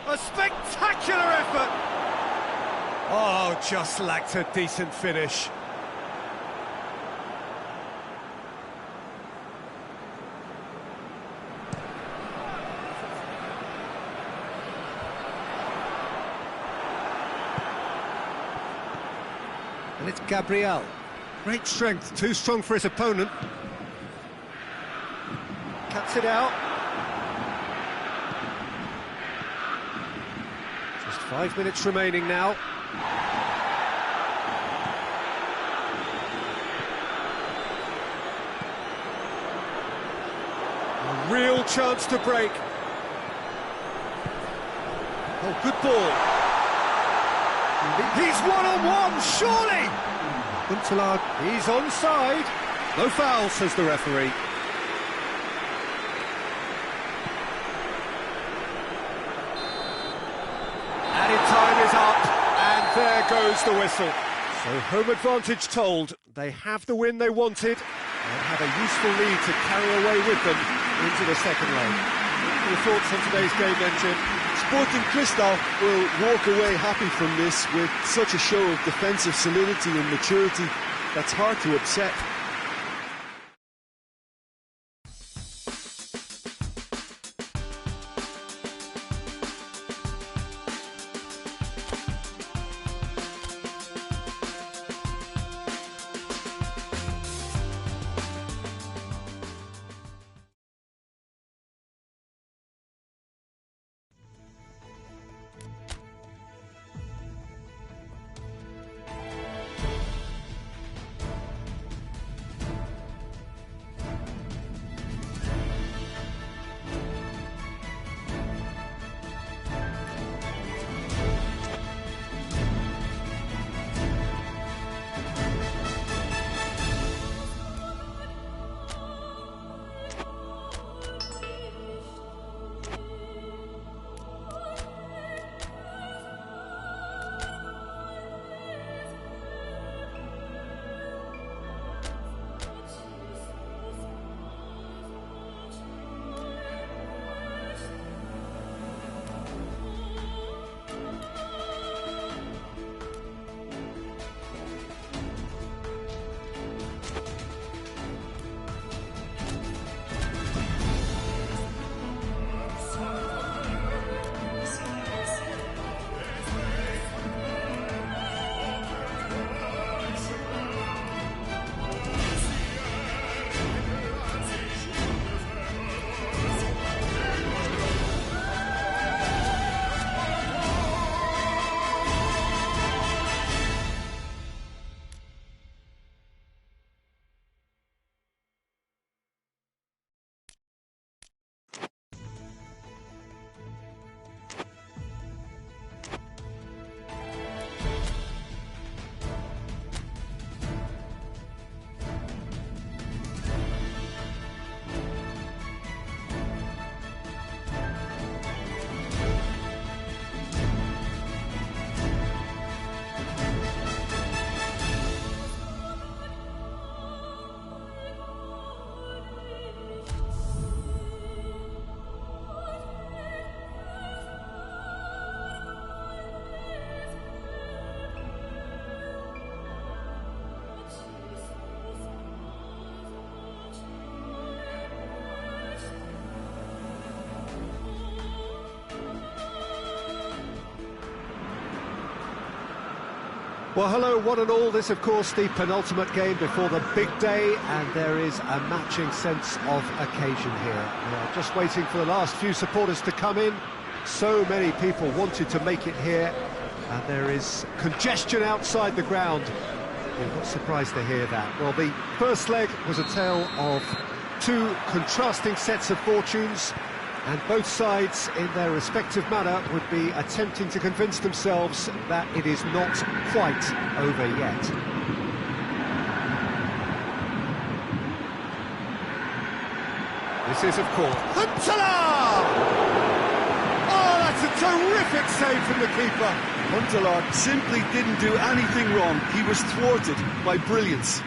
Speaker 1: A spectacular effort! Oh, just lacked a decent finish. And it's Gabriel. Great strength, too strong for his opponent. Cuts it out. Just 5 minutes remaining now. A real chance to break. Oh, good ball. He's one-on-one, surely! Huntelaar, he's onside. No foul, says the referee. Added time is up, and there goes the whistle. So home advantage told. They have the win they wanted, and have a useful lead to carry away with them into the second leg. What are your thoughts on today's game then, Jim?
Speaker 2: Sporting Cristal will walk away happy from this with such a show of defensive solidity and maturity that's hard to upset.
Speaker 1: Well, hello, one and all. This, of course, the penultimate game before the big day, and there is a matching sense of occasion here. We are just waiting for the last few supporters to come in. So many people wanted to make it here, and there is congestion outside the ground. You're not surprised to hear that. Well, the first leg was a tale of two contrasting sets of fortunes, and both sides, in their respective manner, would be attempting to convince themselves that it is not quite over yet. This is, of course, Huntelaar! Oh, that's a terrific save from the keeper.
Speaker 2: Huntelaar simply didn't do anything wrong. He was thwarted by brilliance.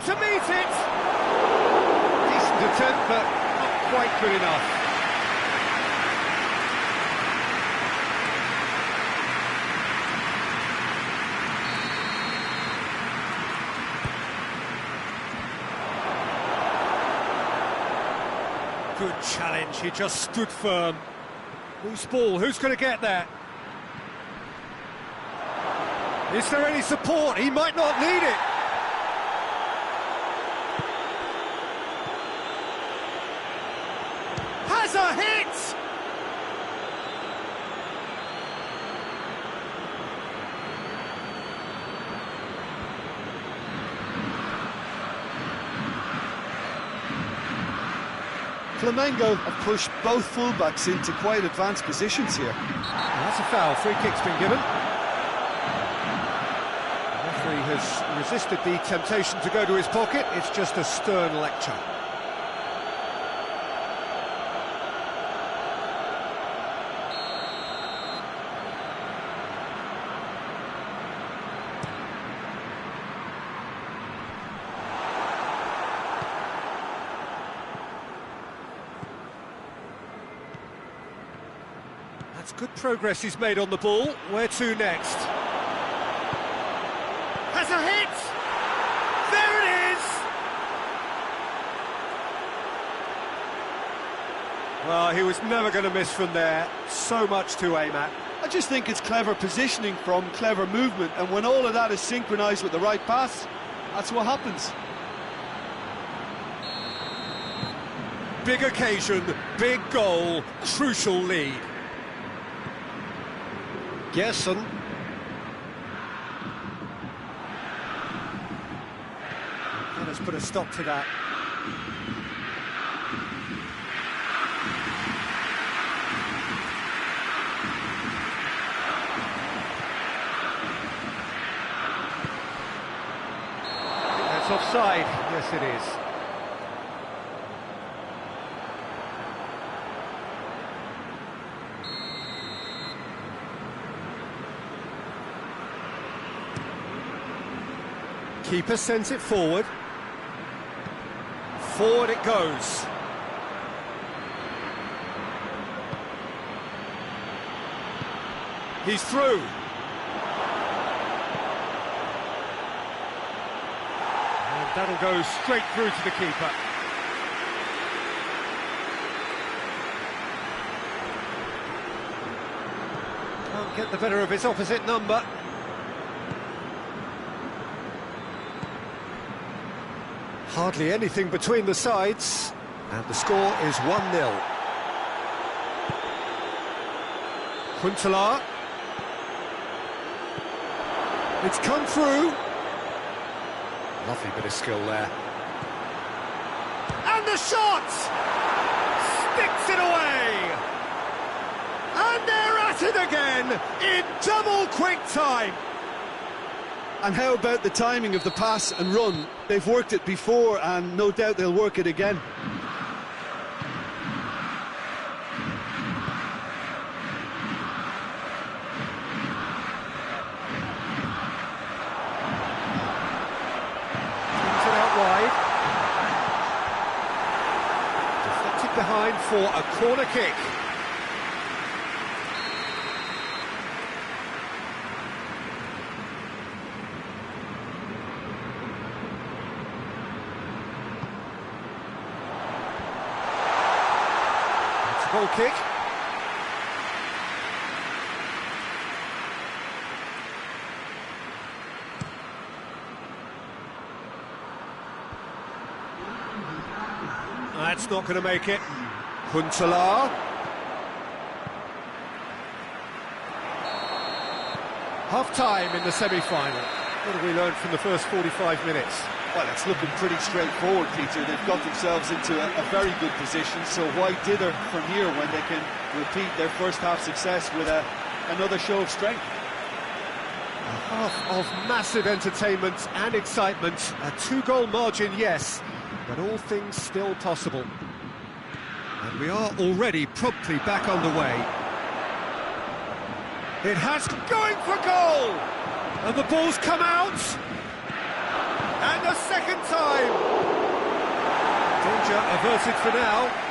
Speaker 3: to meet it! Decent attempt, but not quite good enough. Good challenge, he just stood firm. Loose ball, who's going to get there? Is there any support? He might not need it. Has a hit!
Speaker 2: Flamengo have pushed both fullbacks into quite advanced positions here.
Speaker 3: And that's a foul. Free kick's been given. The referee has resisted the temptation to go to his pocket. It's just a stern lecture. That's good progress he's made on the ball. Where to next? Has a hit! There it is! Well, he was never going to miss from there. So much to aim at.
Speaker 4: I just think it's clever positioning from clever movement, and when all of that is synchronised with the right pass, that's what happens.
Speaker 3: Big occasion, big goal, crucial lead.
Speaker 1: Gerson.
Speaker 3: Let us put a stop to that. That's offside. Yes, it is. Keeper sends it forward. Forward it goes. He's through. And that'll go straight through to the keeper. Can't get the better of his opposite number.
Speaker 1: Hardly anything between the sides, and the score is 1-0.
Speaker 3: Huntelaar. It's come through.
Speaker 1: Lovely bit of skill there.
Speaker 3: And the shot! Sticks it away! And they're at it again in double quick time.
Speaker 2: And how about the timing of the pass and run? They've worked it before, and no doubt they'll work it again.
Speaker 3: Brings it out wide. Deflected behind for a corner kick. Goal kick. That's not going to make it. Huntelaar. Half-time in the semi-final. What have we learned from the first 45 minutes?
Speaker 4: Well, it's looking pretty straightforward, Peter. They've got themselves into a very good position, so why dither from here when they can repeat their first half success with another show of strength?
Speaker 3: A half of massive entertainment and excitement. A two-goal margin, yes, but all things still possible. And we are already promptly back underway. It has going for goal! And the ball's come out!
Speaker 1: And the second time! Danger averted for now.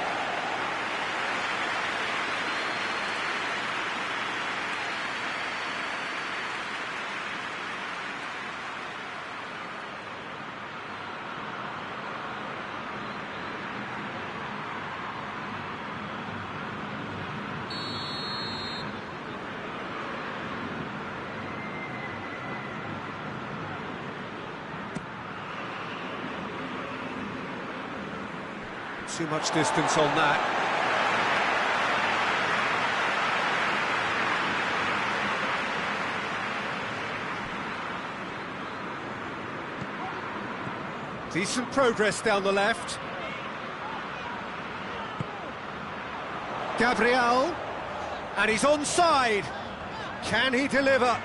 Speaker 1: Too much distance on that. Decent progress down the left. Gabriel, and he's onside. Can he deliver?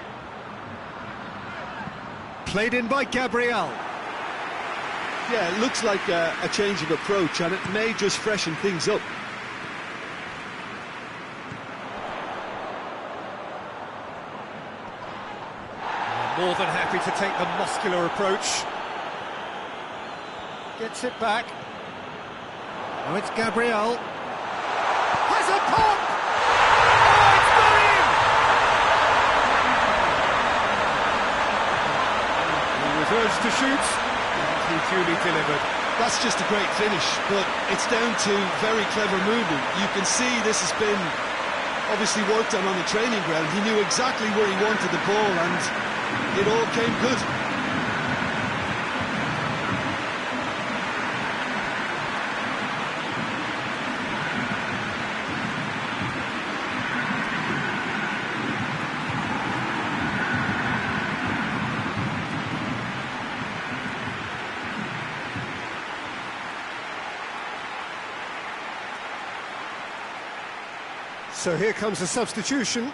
Speaker 1: Played in by Gabriel.
Speaker 2: Yeah, it looks like a change of approach, and it may just freshen things up.
Speaker 1: More than happy to take the muscular approach. Gets it back. Now it's Gabriel. Has a pop! Oh, it's got in! He was urged to shoot, and he duly delivered.
Speaker 2: That's just a great finish, but it's down to very clever movement. You can see this has been obviously worked on the training ground. He knew exactly where he wanted the ball, and it all came good.
Speaker 1: So here comes a substitution.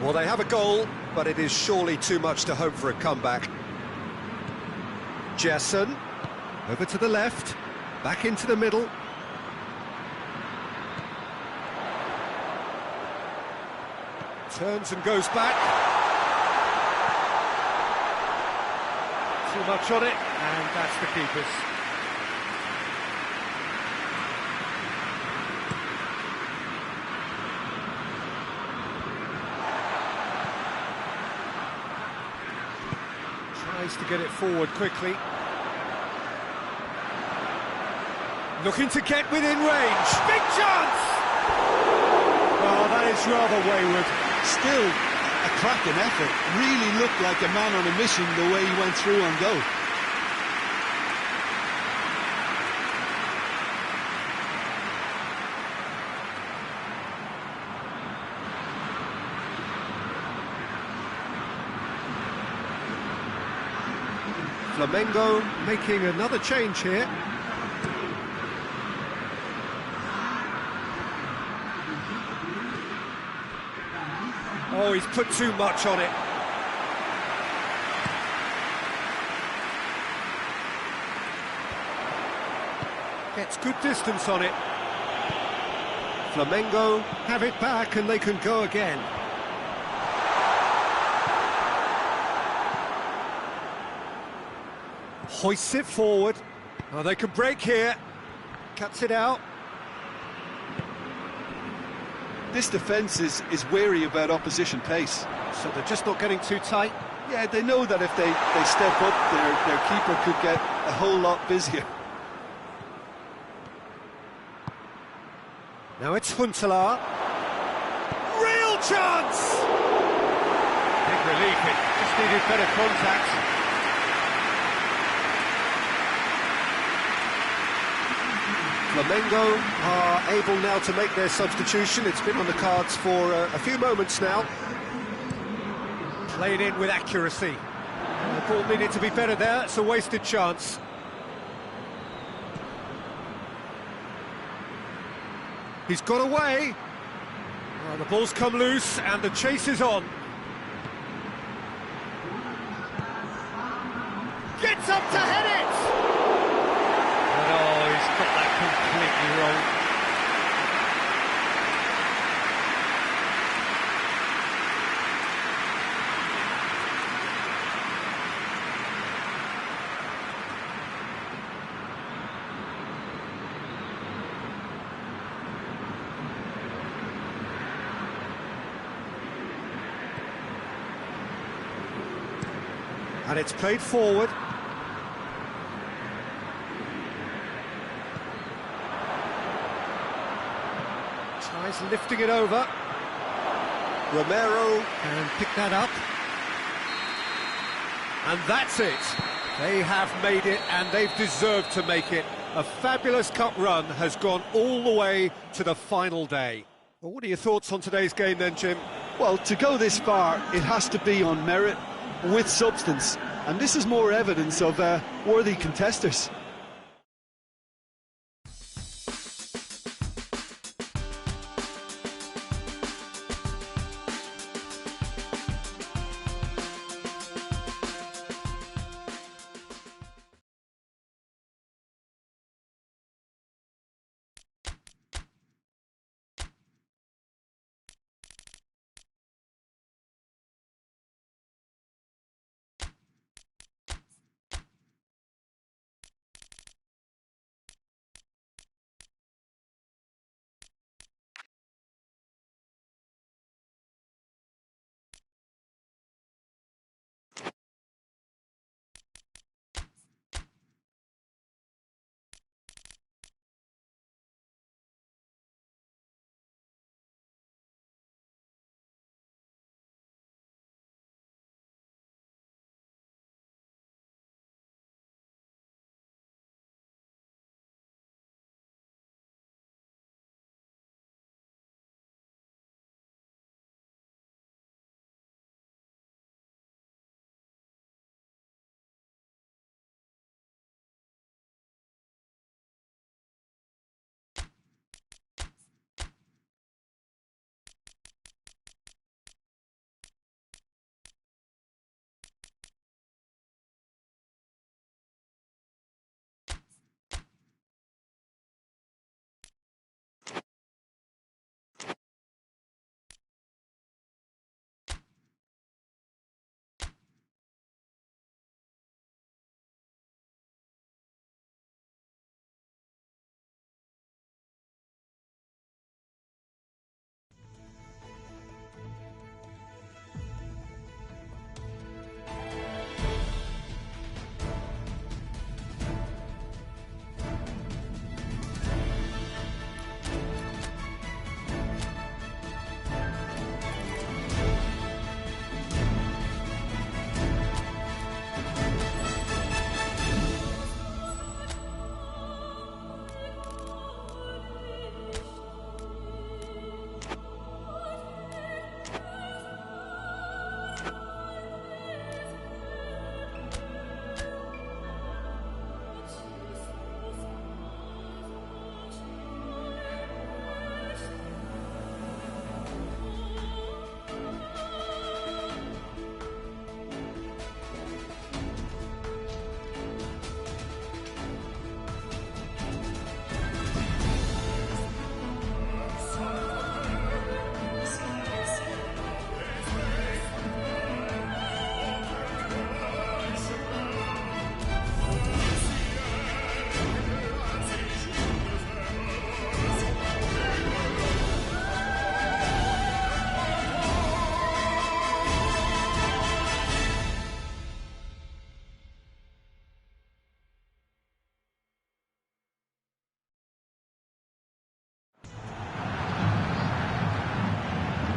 Speaker 1: Well, they have a goal, but it is surely too much to hope for a comeback. Jesson, over to the left, back into the middle. Turns and goes back. Too much on it, and that's the keeper's. Tries to get it forward quickly. Looking to get within range. Big chance! Oh, that is rather wayward.
Speaker 2: Still a cracking effort. Really looked like a man on a mission the way he went through on goal.
Speaker 1: Flamengo making another change here. Oh, he's put too much on it. Gets good distance on it. Flamengo have it back and they can go again. Hoists it forward. Oh, they can break here. Cuts it out.
Speaker 2: This defence is wary about opposition pace.
Speaker 1: So they're just not getting too tight.
Speaker 2: Yeah, they know that if they step up, their keeper could get a whole lot busier.
Speaker 1: Now it's Huntelaar. Real chance! Big relief, it just needed better contact. Flamengo are able now to make their substitution. It's been on the cards for a few moments now. Played in with accuracy. The ball needed to be better there, it's a wasted chance. He's got away. Well, the ball's come loose and the chase is on. Gets up to head it! Oh, he's got that completely wrong. And it's played forward. Tries lifting it over. Romero can pick that up. And that's it. They have made it, and they've deserved to make it. A fabulous cup run has gone all the way to the final day. Well, what are your thoughts on today's game then, Jim?
Speaker 2: Well, to go this far, it has to be on merit, with substance, and this is more evidence of worthy contesters.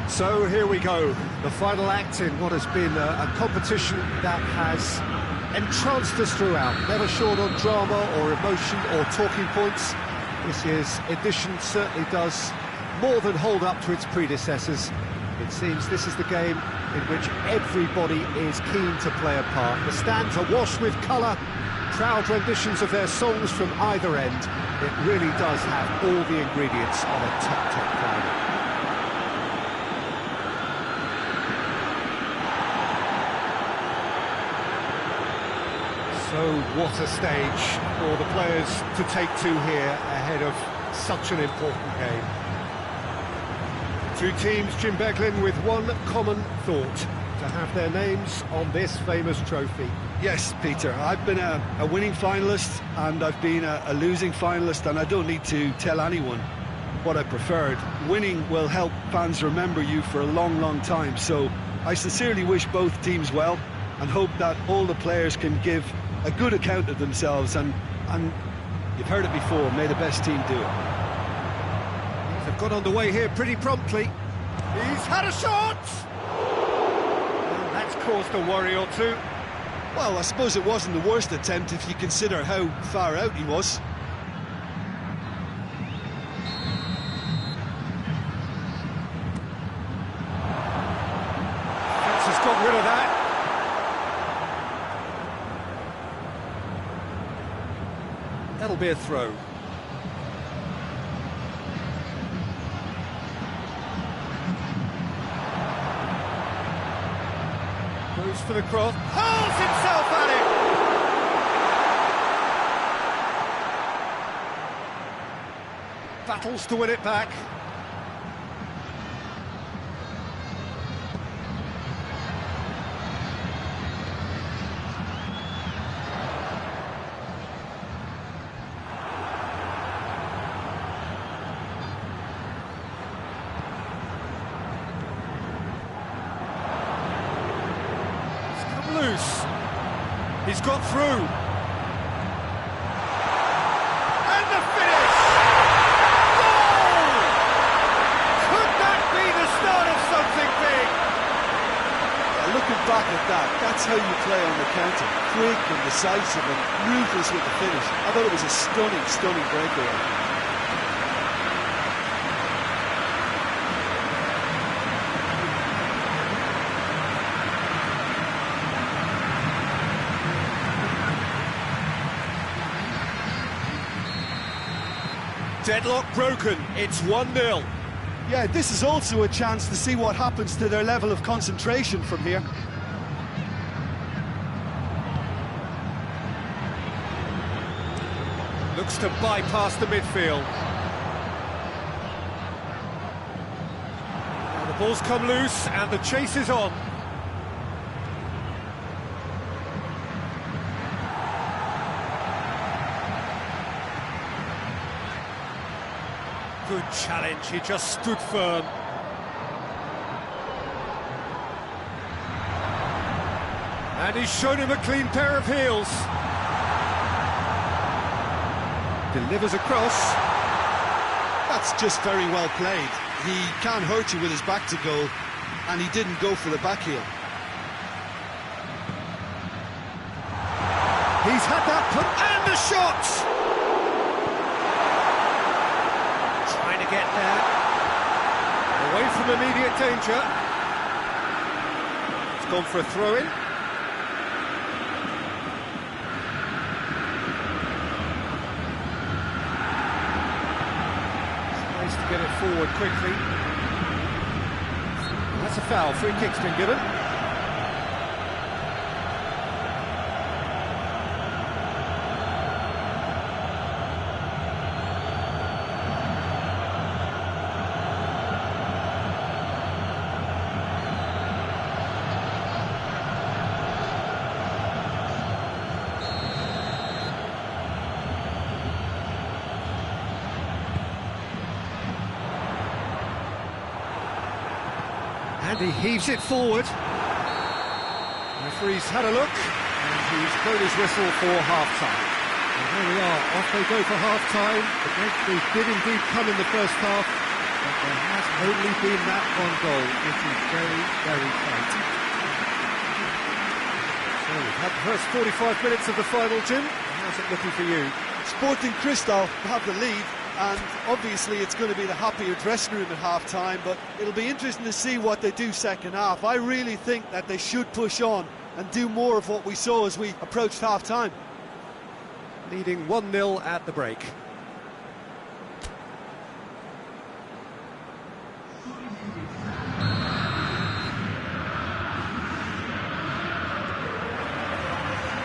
Speaker 1: So here we go, the final act in what has been a competition that has entranced us throughout, never short on drama or emotion or talking points. This year's edition certainly does more than hold up to its predecessors. It seems this is the game in which everybody is keen to play a part. The stands are washed with colour, proud renditions of their songs from either end. It really does have all the ingredients of a top crowd. So what a stage for the players to take to here ahead of such an important game. Two teams, Jim Beglin, with one common thought: to have their names on this famous trophy.
Speaker 2: Yes, Peter, I've been a winning finalist and I've been a losing finalist, and I don't need to tell anyone what I preferred. Winning will help fans remember you for a long, long time, so I sincerely wish both teams well and hope that all the players can give a good account of themselves, and you've heard it before, may the best team do it.
Speaker 1: They've got underway here pretty promptly. He's had a shot! Well, that's caused a worry or two.
Speaker 2: Well, I suppose it wasn't the worst attempt if you consider how far out he was.
Speaker 1: Fence has got rid of that. That'll be a throw. Goes for the cross, hurls himself at it! Battles to win it back. Loose. He's got through. And the finish! Goal! Could that be the start of something big?
Speaker 2: Looking back at that, that's how you play on the counter. Quick and decisive and ruthless with the finish. I thought it was a stunning, stunning breakaway.
Speaker 1: Deadlock broken, it's 1-0.
Speaker 2: Yeah, this is also a chance to see what happens to their level of concentration from here.
Speaker 1: Looks to bypass the midfield. Now the ball's come loose and the chase is on. Good challenge, he just stood firm. And he's shown him a clean pair of heels. Delivers across.
Speaker 2: That's just very well played. He can't hurt you with his back to goal, and he didn't go for the back heel.
Speaker 1: He's had that put, and the shot! Trying to get there. Away from immediate danger. It's gone for a throw-in. Nice to get it forward quickly. That's a foul. Free kick's been given. And he heaves it forward. The referee's had a look, and he's blown his whistle for half-time. And there we are, off they go for half-time. The breakthrough did indeed come in the first half, but there has only been that one goal. It is very, very tight. So we've had the first 45 minutes of the final, Jim. How's it looking for you?
Speaker 2: Sporting Cristal have the lead.
Speaker 4: and obviously it's going to be the happier dressing room at half-time, but it'll be interesting to see what they do second half. I really think that they should push on and do more of what we saw as we approached half-time.
Speaker 1: Leading 1-0 at the break.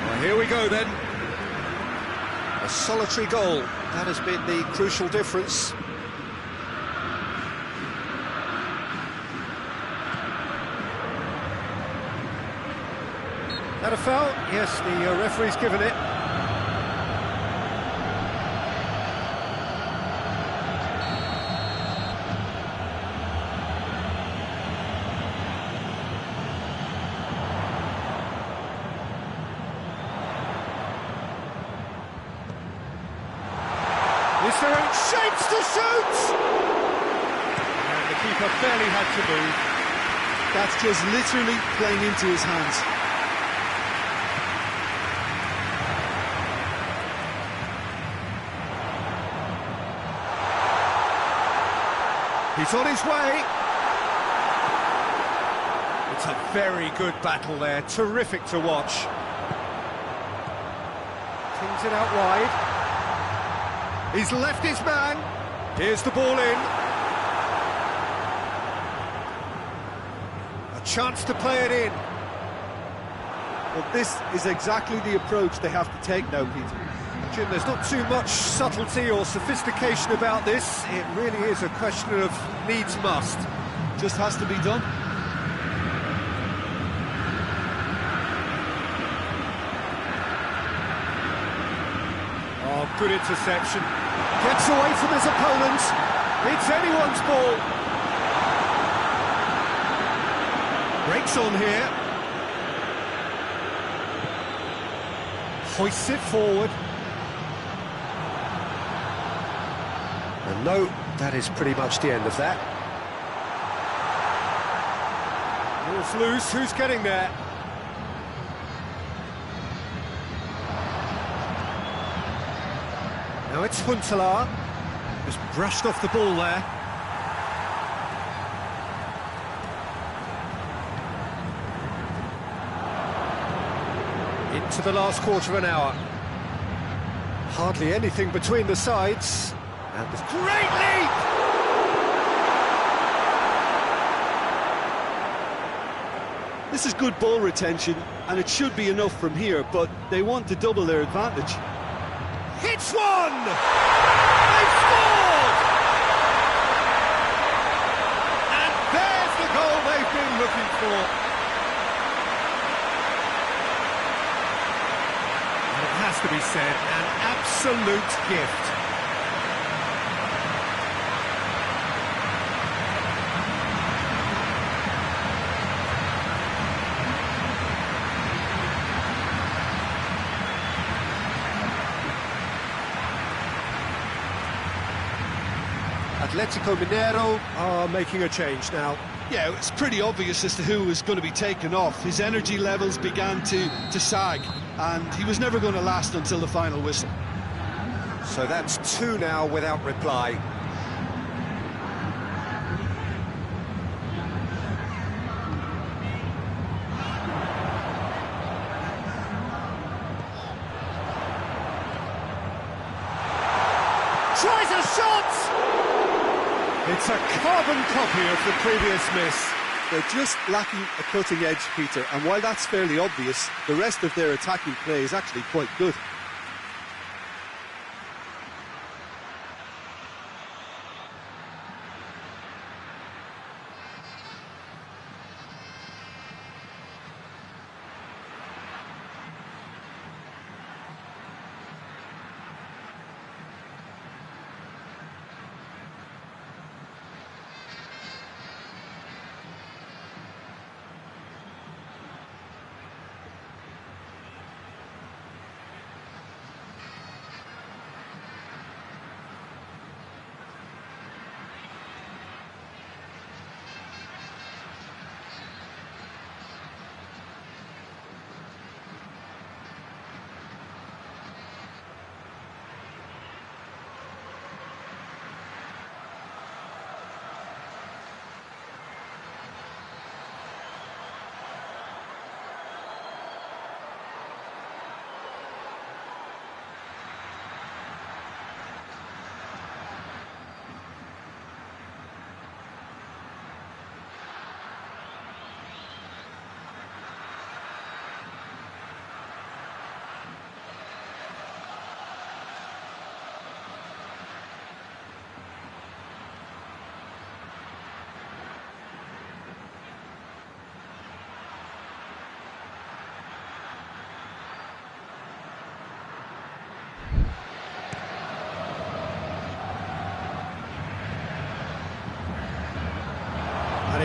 Speaker 1: Well, here we go then. A solitary goal, that has been the crucial difference. That a foul? Yes, the referee's given it. Is there a chance to shoot? And the keeper barely had to move.
Speaker 2: That's just literally playing into his hands.
Speaker 1: He's on his way. It's a very good battle there, terrific to watch. Tings it out wide. He's left his man. Here's the ball in. A chance to play it in.
Speaker 4: Well, this is exactly the approach they have to take now, Peter.
Speaker 1: Jim, there's not too much subtlety or sophistication about this. It really is a question of needs must.
Speaker 4: Just has to be done.
Speaker 1: Oh, good interception. Gets away from his opponent. It's anyone's ball. Breaks on here. Hoists it forward. And no, that is pretty much the end of that. Ball's loose, who's getting there? Now it's Huntelaar. Just brushed off the ball there. Into the last quarter of an hour. Hardly anything between the sides. And this great leap!
Speaker 4: This is good ball retention, and it should be enough from here, but they want to double their advantage.
Speaker 1: Hits one! They've scored! And there's the goal they've been looking for. And it has to be said, an absolute gift. Atletico Mineiro are making a change now.
Speaker 2: Yeah, it's pretty obvious as to who was going to be taken off. His energy levels began to sag, and he was never going to last until the final whistle.
Speaker 1: So that's two now without reply. Tries a shot! It's a carbon copy of the previous miss.
Speaker 4: They're just lacking a cutting edge, Peter, and while that's fairly obvious, the rest of their attacking play is actually quite good.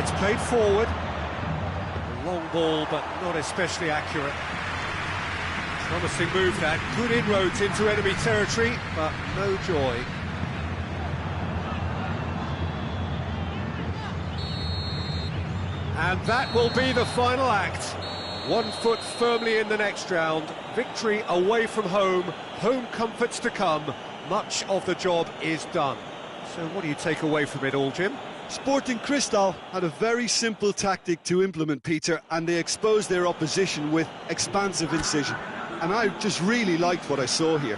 Speaker 1: It's played forward. A long ball, but not especially accurate. Promising move that. Good inroads into enemy territory, but no joy. And that will be the final act. 1 foot firmly in the next round. Victory away from home. Home comforts to come. Much of the job is done. So what do you take away from it all, Jim?
Speaker 2: Sporting Cristal had a very simple tactic to implement, Peter, and they exposed their opposition with expansive incision. And I just really liked what I saw here.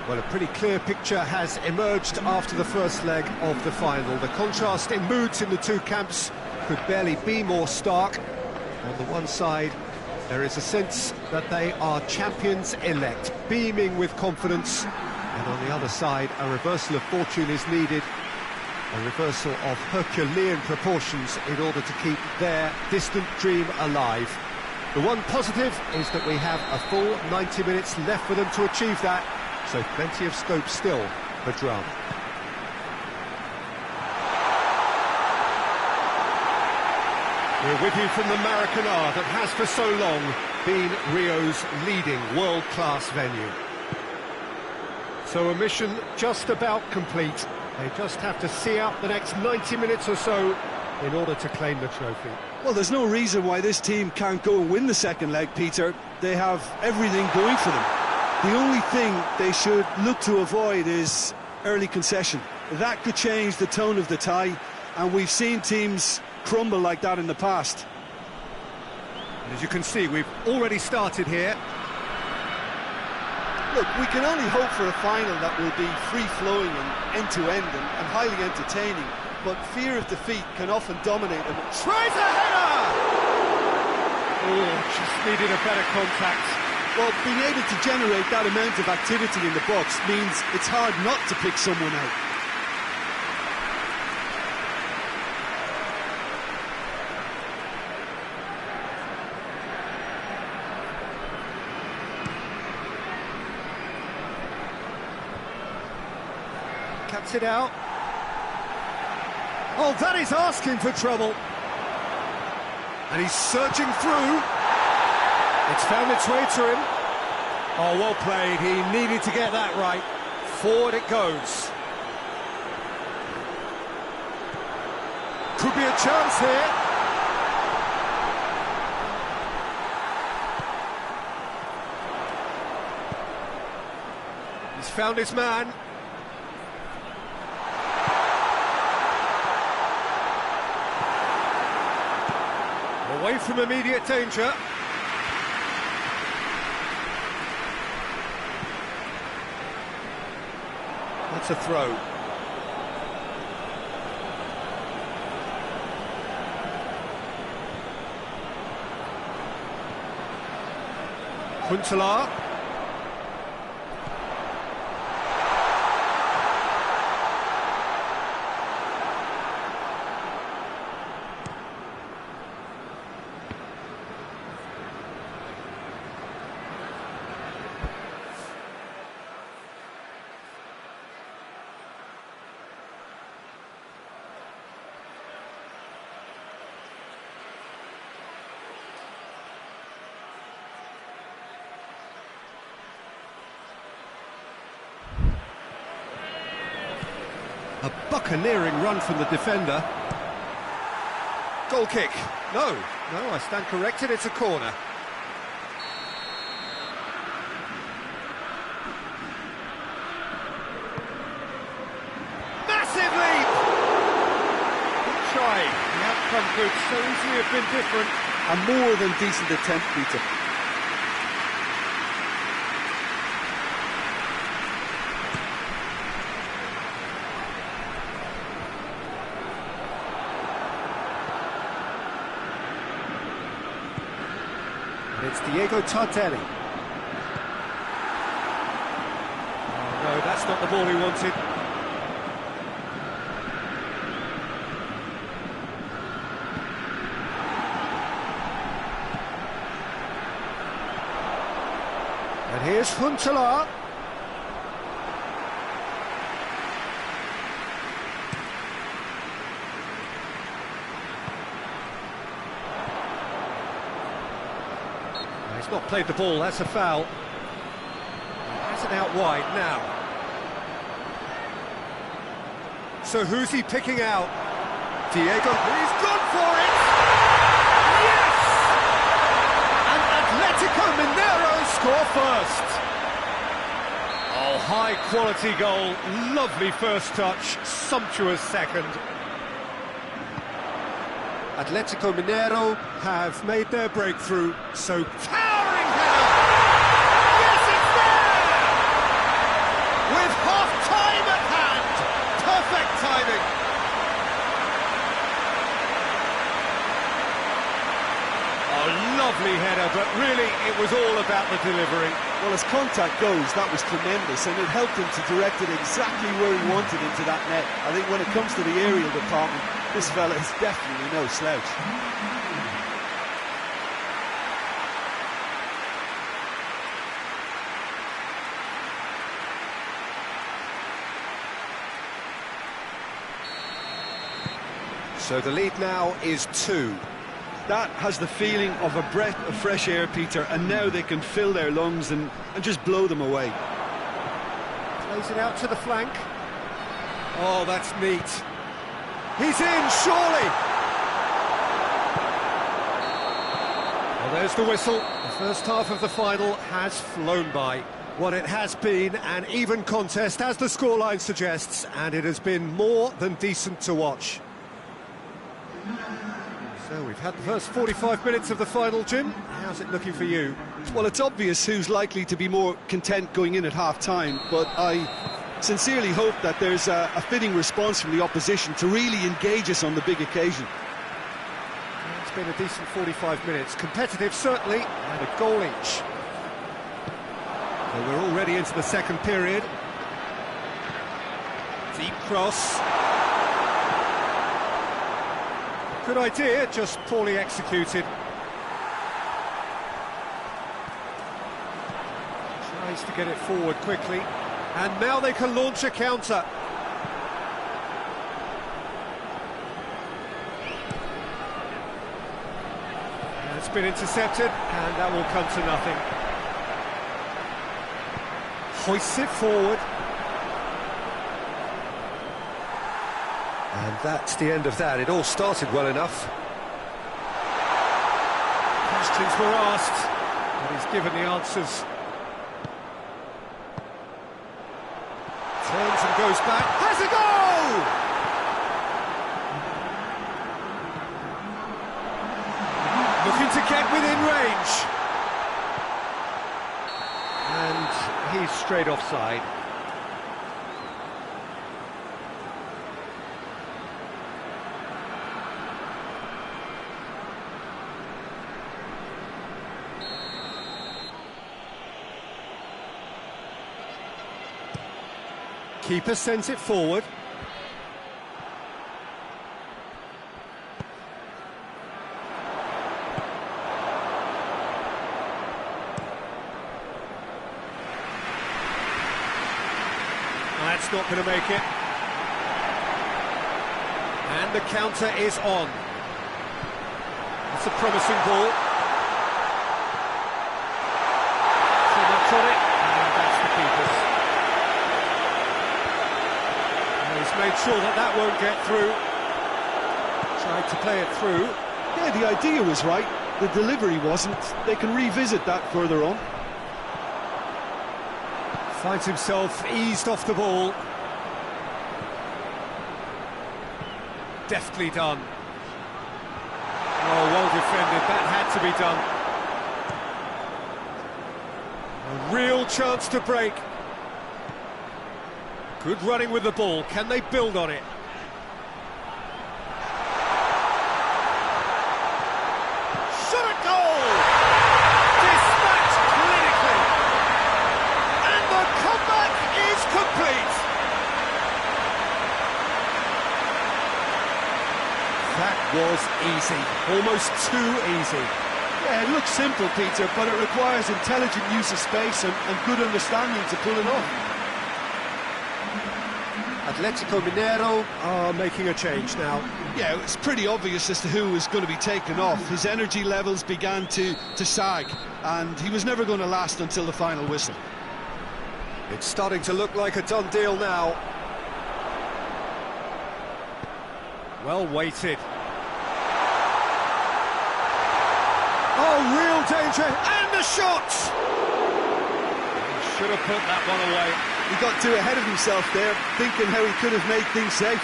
Speaker 1: Well, a pretty clear picture has emerged after the first leg of the final. The contrast in moods in the two camps could barely be more stark. On the one side, there is a sense that they are champions-elect, beaming with confidence. And on the other side, a reversal of fortune is needed, a reversal of Herculean proportions in order to keep their distant dream alive. The one positive is that we have a full 90 minutes left for them to achieve that. So plenty of scope still for drama. We're with you from the Maracanã that has for so long been Rio's leading world-class venue. So a mission just about complete. They just have to see out the next 90 minutes or so in order to claim the trophy.
Speaker 2: Well, there's no reason why this team can't go and win the second leg, Peter. They have everything going for them. The only thing they should look to avoid is early concession. That could change the tone of the tie, and we've seen teams crumble like that in the past.
Speaker 1: And as you can see, we've already started here.
Speaker 4: Look, we can only hope for a final that will be free-flowing and end-to-end and highly entertaining, but fear of defeat can often dominate them.
Speaker 1: Tries a header! Oh, just needed a better contact.
Speaker 2: Well, being able to generate that amount of activity in the box means it's hard not to pick someone out.
Speaker 1: Cuts it out. Oh, that is asking for trouble. And he's surging through. It's found its way to him. Oh, well played. He needed to get that right. Forward it goes. Could be a chance here. He's found his man. Away from immediate danger. That's a throw. Huntelaar.
Speaker 3: A buccaneering run from the defender.
Speaker 1: Goal kick. No, I stand corrected, it's a corner. Massive leap! Good try. The outcome could so easily have been different.
Speaker 2: A more than decent attempt, Peter.
Speaker 1: It's Diego Tardelli. Oh, no, that's not the ball he wanted. And here's Huntelaar. He's not played the ball, that's a foul. That's it out wide now. So who's he picking out? Diego, he's gone for it! Yes! And Atletico Mineiro score first. Oh, high quality goal, lovely first touch, sumptuous second. Atletico Mineiro have made their breakthrough, so towering header! Yes, it's there! With half-time at hand! Perfect timing! Oh, lovely header, but really it was all about the delivery.
Speaker 2: Well, as contact goes, that was tremendous, and it helped him to direct it exactly where he wanted into that net. I think when it comes to the aerial department, this fella is definitely no slouch.
Speaker 1: So the lead now is 2.
Speaker 2: That has the feeling of a breath of fresh air, Peter, and now they can fill their lungs and just blow them away.
Speaker 1: Plays it out to the flank. Oh, that's neat. He's in, surely! Well, there's the whistle. The first half of the final has flown by. What it has been an even contest, as the scoreline suggests, and it has been more than decent to watch. So we've had the first 45 minutes of the final, Jim. How's it looking for you?
Speaker 2: Well, it's obvious who's likely to be more content going in at half-time, but I sincerely hope that there's a fitting response from the opposition to really engage us on the big occasion.
Speaker 1: It's been a decent 45 minutes. Competitive, certainly, and a goal each. So we're already into the second period. Deep cross. Good idea, just poorly executed. Tries to get it forward quickly. And now they can launch a counter. And it's been intercepted, and that will come to nothing. Hoists it forward. And that's the end of that. It all started well enough. Questions were asked, and he's given the answers. Turns and goes back. Has a goal! Looking to get within range. And he's straight offside. Keeper sends it forward. That's not going to make it. And the counter is on. That's a promising ball. Too much on it, and that's the keeper's. He's made sure that that won't get through. Tried to play it through.
Speaker 2: Yeah, the idea was right, the delivery wasn't. They can revisit that further on.
Speaker 1: Finds himself eased off the ball. Deftly done. Oh, well defended, that had to be done. A real chance to break. Good running with the ball, can they build on it? Shot at goal! Dispatched clinically! And the comeback is complete! That was easy, almost too easy.
Speaker 4: Yeah, it looks simple, Peter, but it requires intelligent use of space and good understanding to pull it off.
Speaker 1: Atletico Mineiro are making a change now.
Speaker 2: Yeah, it's pretty obvious as to who was going to be taken off. His energy levels began to sag, and he was never going to last until the final whistle.
Speaker 1: It's starting to look like a done deal now. Well weighted. Oh, real danger, and the shot! Should have put that one away.
Speaker 2: He got too ahead of himself there, thinking how he could have made things safe.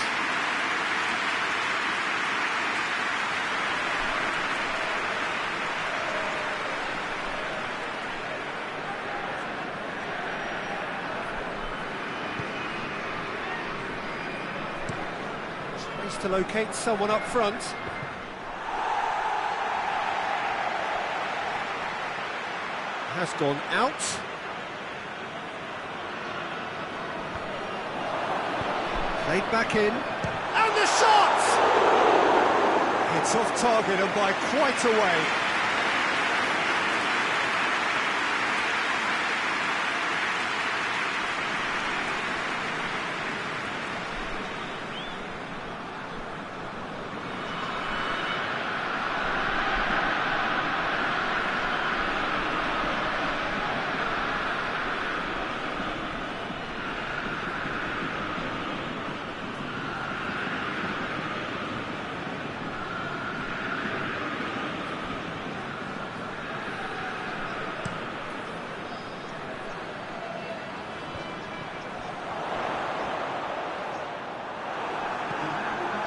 Speaker 1: Tries to locate someone up front. Has gone out. Played back in. And the shot! It's off target and by quite a way.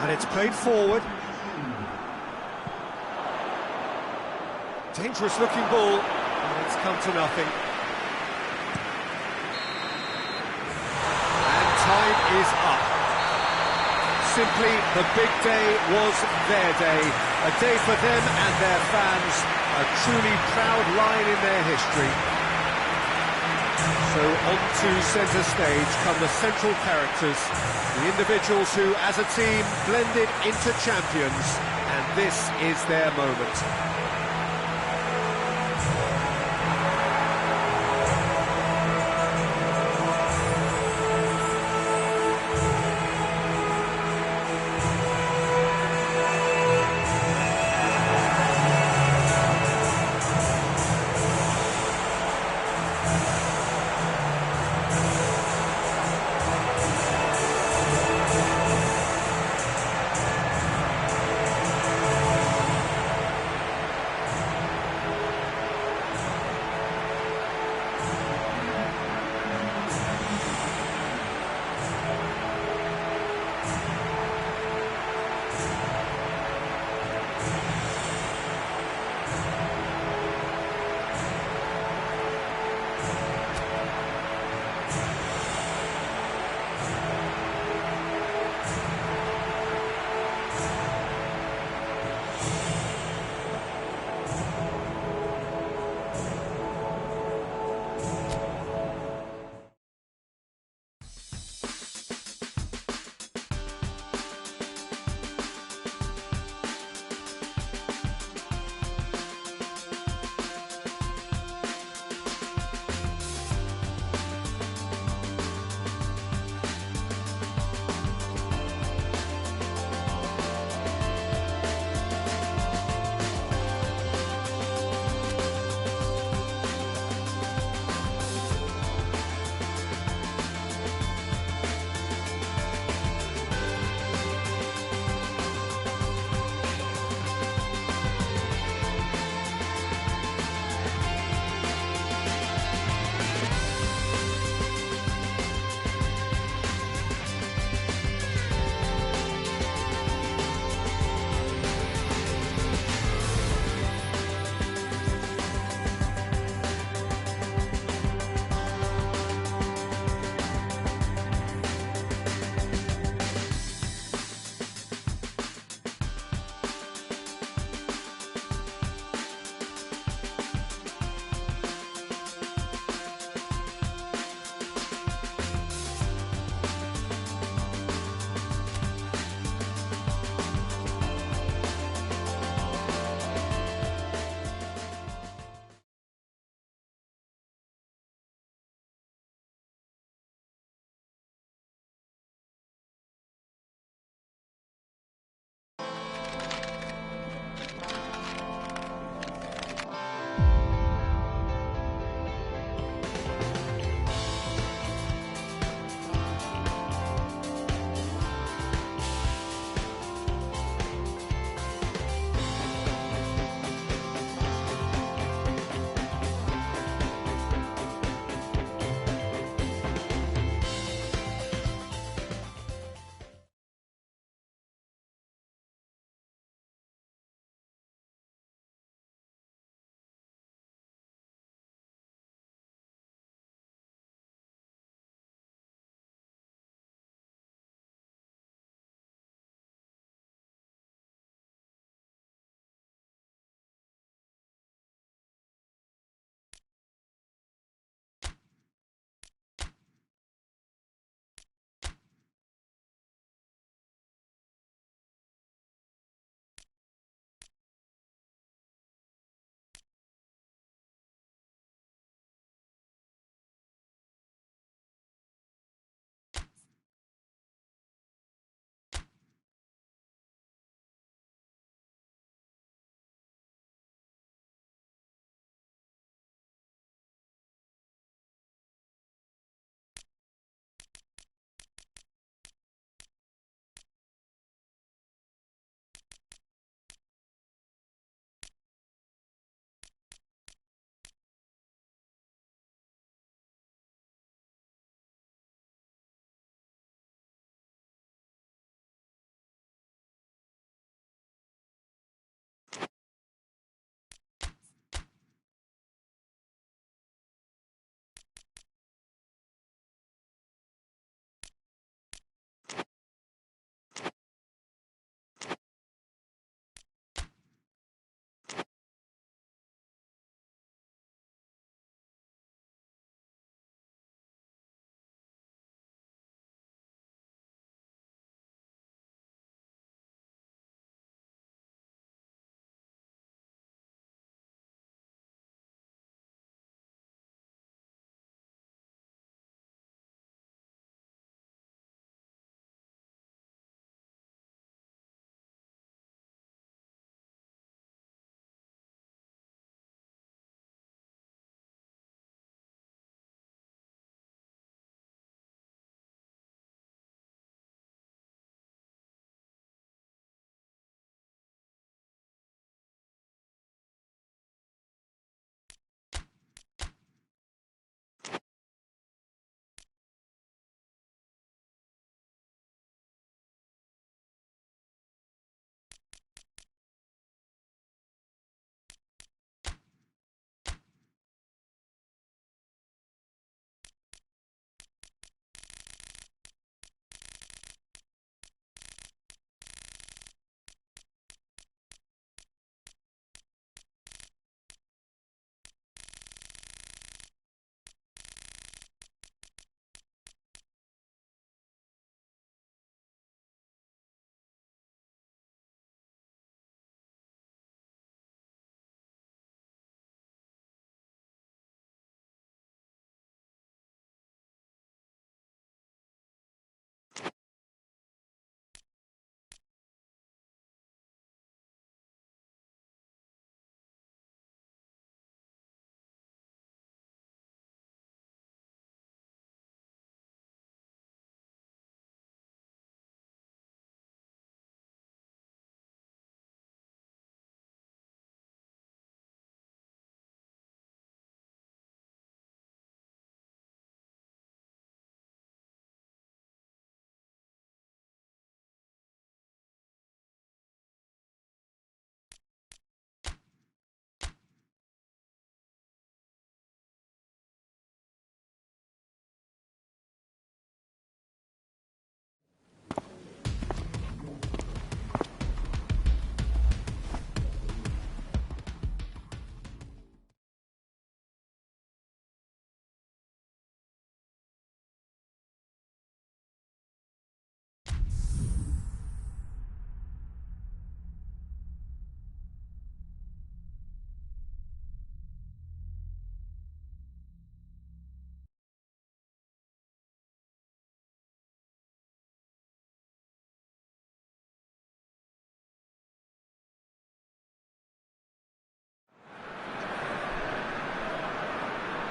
Speaker 1: And it's played forward. Dangerous looking ball, and it's come to nothing. And time is up. Simply, the big day was their day. A day for them and their fans. A truly proud line in their history. So on to centre stage come the central characters, the individuals who, as a team, blended into champions, and this is their moment.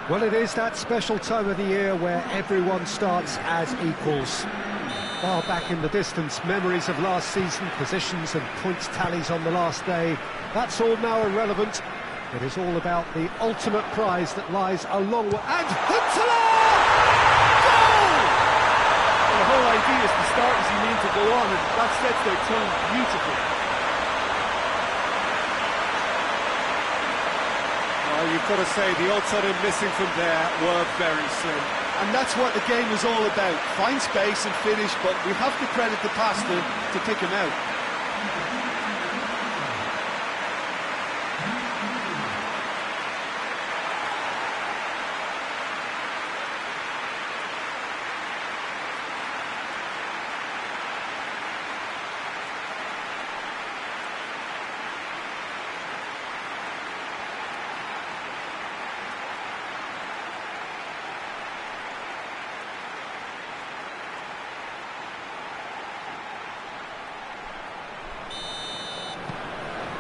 Speaker 1: Well, it is that special time of the year where everyone starts as equals. Far back in the distance, memories of last season, positions and points tallies on the last day, that's all now irrelevant. It is all about the ultimate prize that lies a long way. And Huntelaar! Goal!
Speaker 4: Well, the whole idea is to start as you mean to go on, and that sets their tone beautifully.
Speaker 3: Well, you've got to say the odds on him missing from there were very slim.
Speaker 4: And that's what the game is all about. Find space and finish, but we have to credit the passer to pick him out.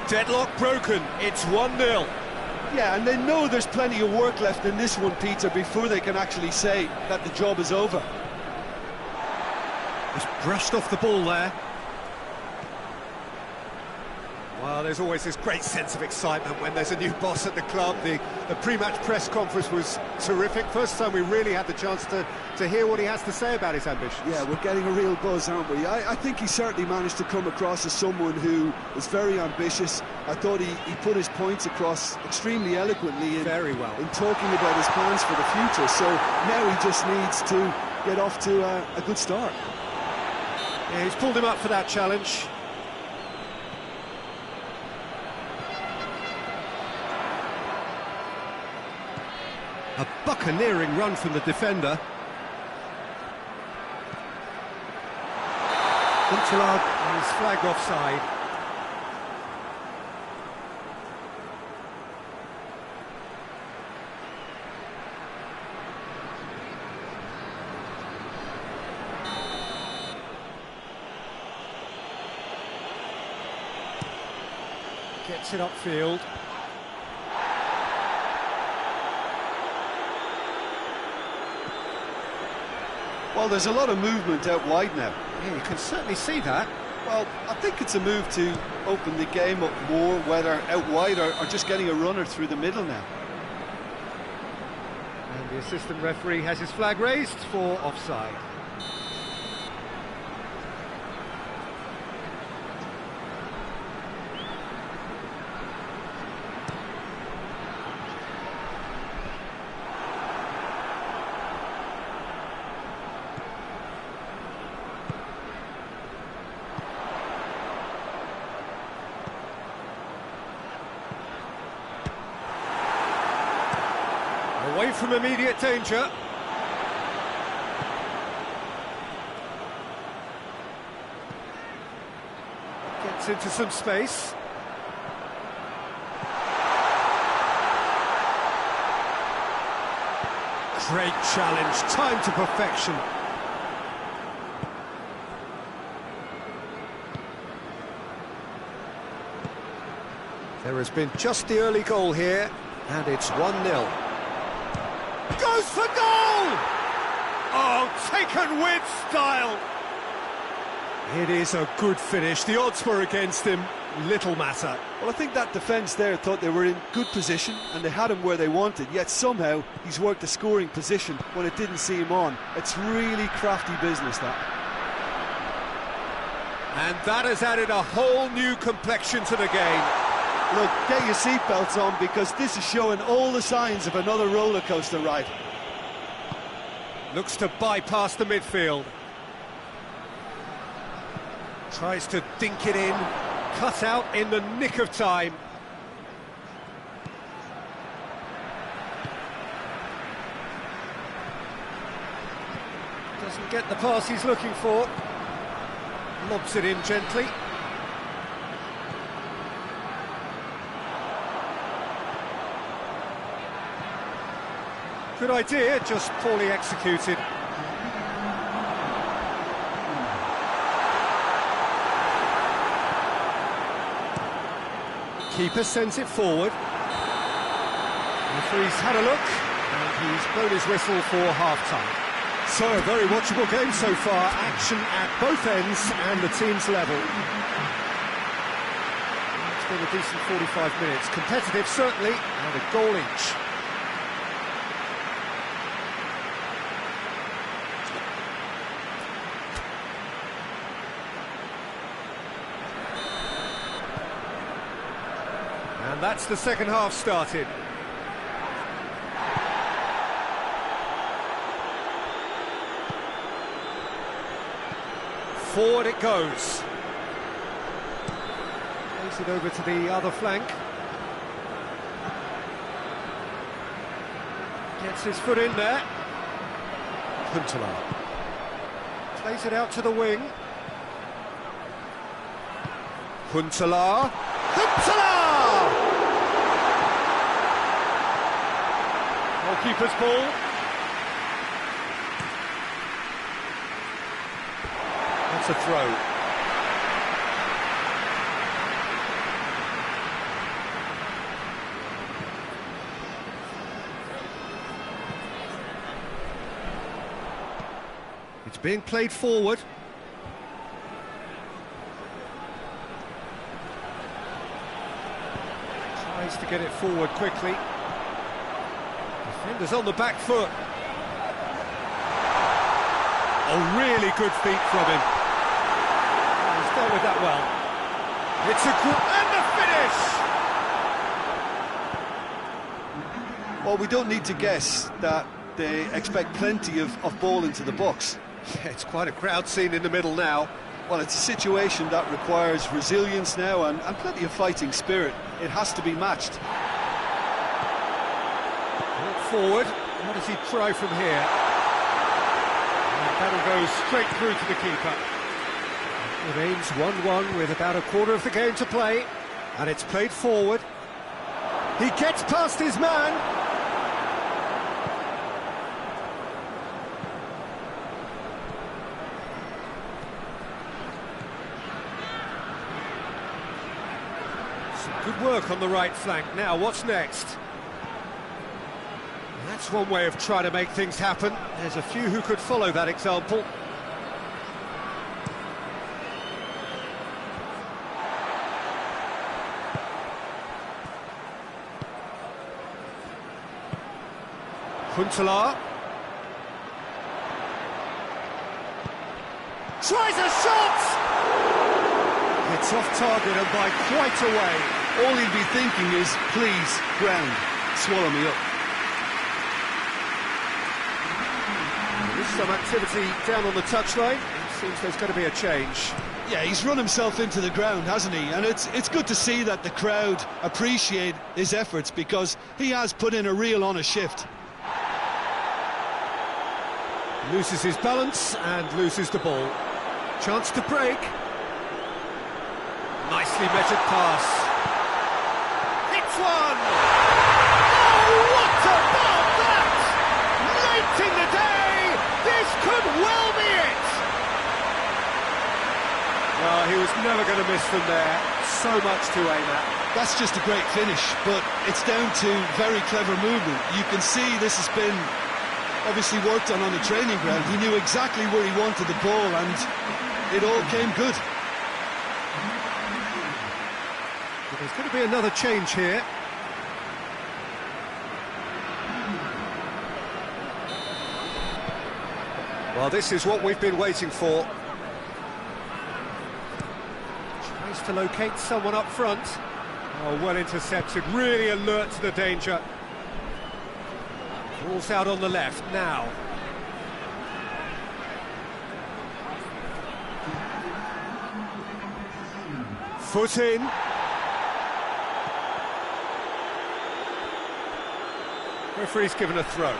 Speaker 3: Deadlock broken, it's 1-0.
Speaker 4: Yeah, and they know there's plenty of work left in this one, Peter, before they can actually say that the job is over.
Speaker 3: Just brushed off the ball there. Well, there's always this great sense of excitement when there's a new boss at the club. The pre-match press conference was terrific. First time we really had the chance to hear what he has to say about his ambitions.
Speaker 2: Yeah, we're getting a real buzz, aren't we? I think he certainly managed to come across as someone who is very ambitious. I thought he put his points across extremely eloquently
Speaker 3: Very well.
Speaker 2: in talking about his plans for the future. So now he just needs to get off to a good start.
Speaker 3: Yeah, he's pulled him up for that challenge. A buccaneering run from the defender. Huntelaar is flagged offside. Gets it upfield.
Speaker 4: Well, there's a lot of movement out wide now.
Speaker 3: Yeah, you can certainly see that.
Speaker 4: Well, I think it's a move to open the game up more, whether out wide or just getting a runner through the middle now.
Speaker 3: And the assistant referee has his flag raised for offside. Away from immediate danger. Gets into some space. Great challenge, time to perfection. There has been just the early goal here, and it's 1-0. Goes for goal! Oh, taken with style! It is a good finish. The odds were against him. Little matter.
Speaker 4: Well, I think that defence there thought they were in good position and they had him where they wanted, yet somehow he's worked a scoring position when it didn't see him on. It's really crafty business, that.
Speaker 3: And that has added a whole new complexion to the game.
Speaker 4: Look, get your seatbelts on, because this is showing all the signs of another roller coaster ride.
Speaker 3: Looks to bypass the midfield. Tries to dink it in. Cut out in the nick of time. Doesn't get the pass he's looking for. Lobs it in gently. Good idea, just poorly executed. Keeper sends it forward. The referee's had a look, and
Speaker 1: he's blown his whistle for half-time. So, a very watchable game so far, action at both ends and the team's level. It's been a decent 45 minutes, competitive certainly, and a goal each. And that's the second half started. Forward it goes. Plays it over to the other flank. Gets his foot in there. Huntelaar. Plays it out to the wing. Huntelaar. Huntelaar! Goalkeeper's ball. That's a throw. It's being played forward. Tries to get it forward quickly. Defender's on the back foot. Oh, really good feet from him. He's dealt with that well. It's a good... and the finish!
Speaker 2: Well, we don't need to guess that they expect plenty of ball into the box.
Speaker 1: Yeah, it's quite a crowd scene in the middle now.
Speaker 2: Well, it's a situation that requires resilience now and plenty of fighting spirit. It has to be matched.
Speaker 1: Forward. What does he try from here? And that'll go straight through to the keeper. It remains 1-1 with about a quarter of the game to play, and it's played forward. He gets past his man. Some good work on the right flank. Now, what's next? That's one way of trying to make things happen. There's a few who could follow that example. Huntelaar. Tries a shot! It's off target and by quite a way.
Speaker 2: All he'd be thinking is, please, ground, swallow me up.
Speaker 1: There's some activity down on the touchline. It seems there's going to be a change.
Speaker 2: Yeah, he's run himself into the ground, hasn't he? And it's good to see that the crowd appreciate his efforts because he has put in a real honest shift.
Speaker 1: Loses his balance and loses the ball. Chance to break. Nicely measured pass. Hits one! Oh, what about that? Late in the day, this could well be it! Well, he was never going to miss from there. So much to aim at.
Speaker 2: That's just a great finish, but it's down to very clever movement. You can see this has been obviously worked on the training ground. He knew exactly where he wanted the ball and it all came good.
Speaker 1: There's going to be another change here. Well, this is what we've been waiting for. Tries to locate someone up front. Oh, well intercepted, really alert to the danger. Ball's out on the left now. Foot in. Referee's given a throw.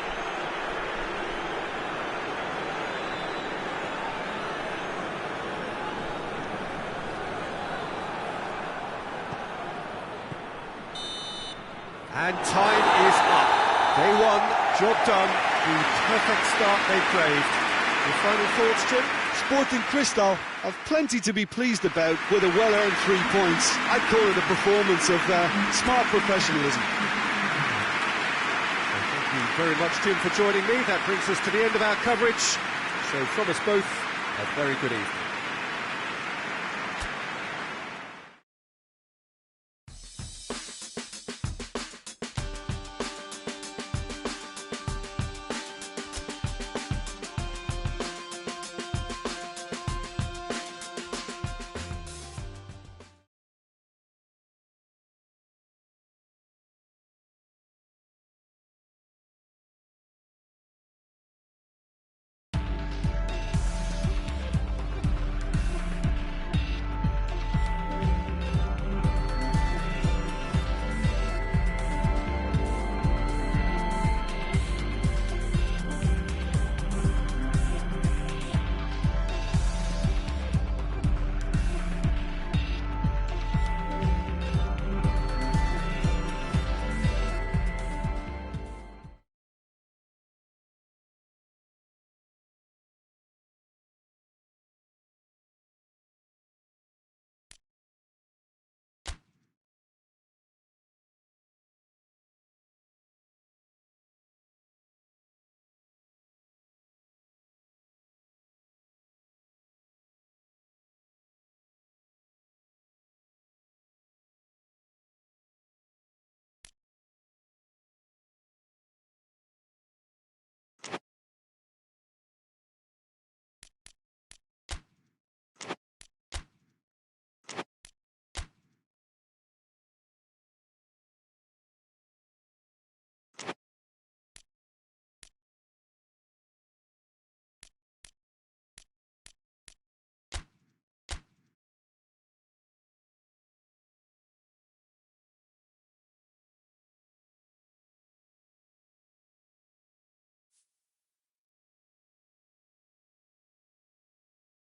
Speaker 1: And time is up. Day one, job done. The perfect start they craved. Your final thoughts, Jim?
Speaker 2: Sporting Cristal have plenty to be pleased about with a well-earned 3 points. I'd call it a performance of smart professionalism.
Speaker 1: I think very much, Jim, for joining me. That brings us to the end of our coverage. So from us both, a very good evening.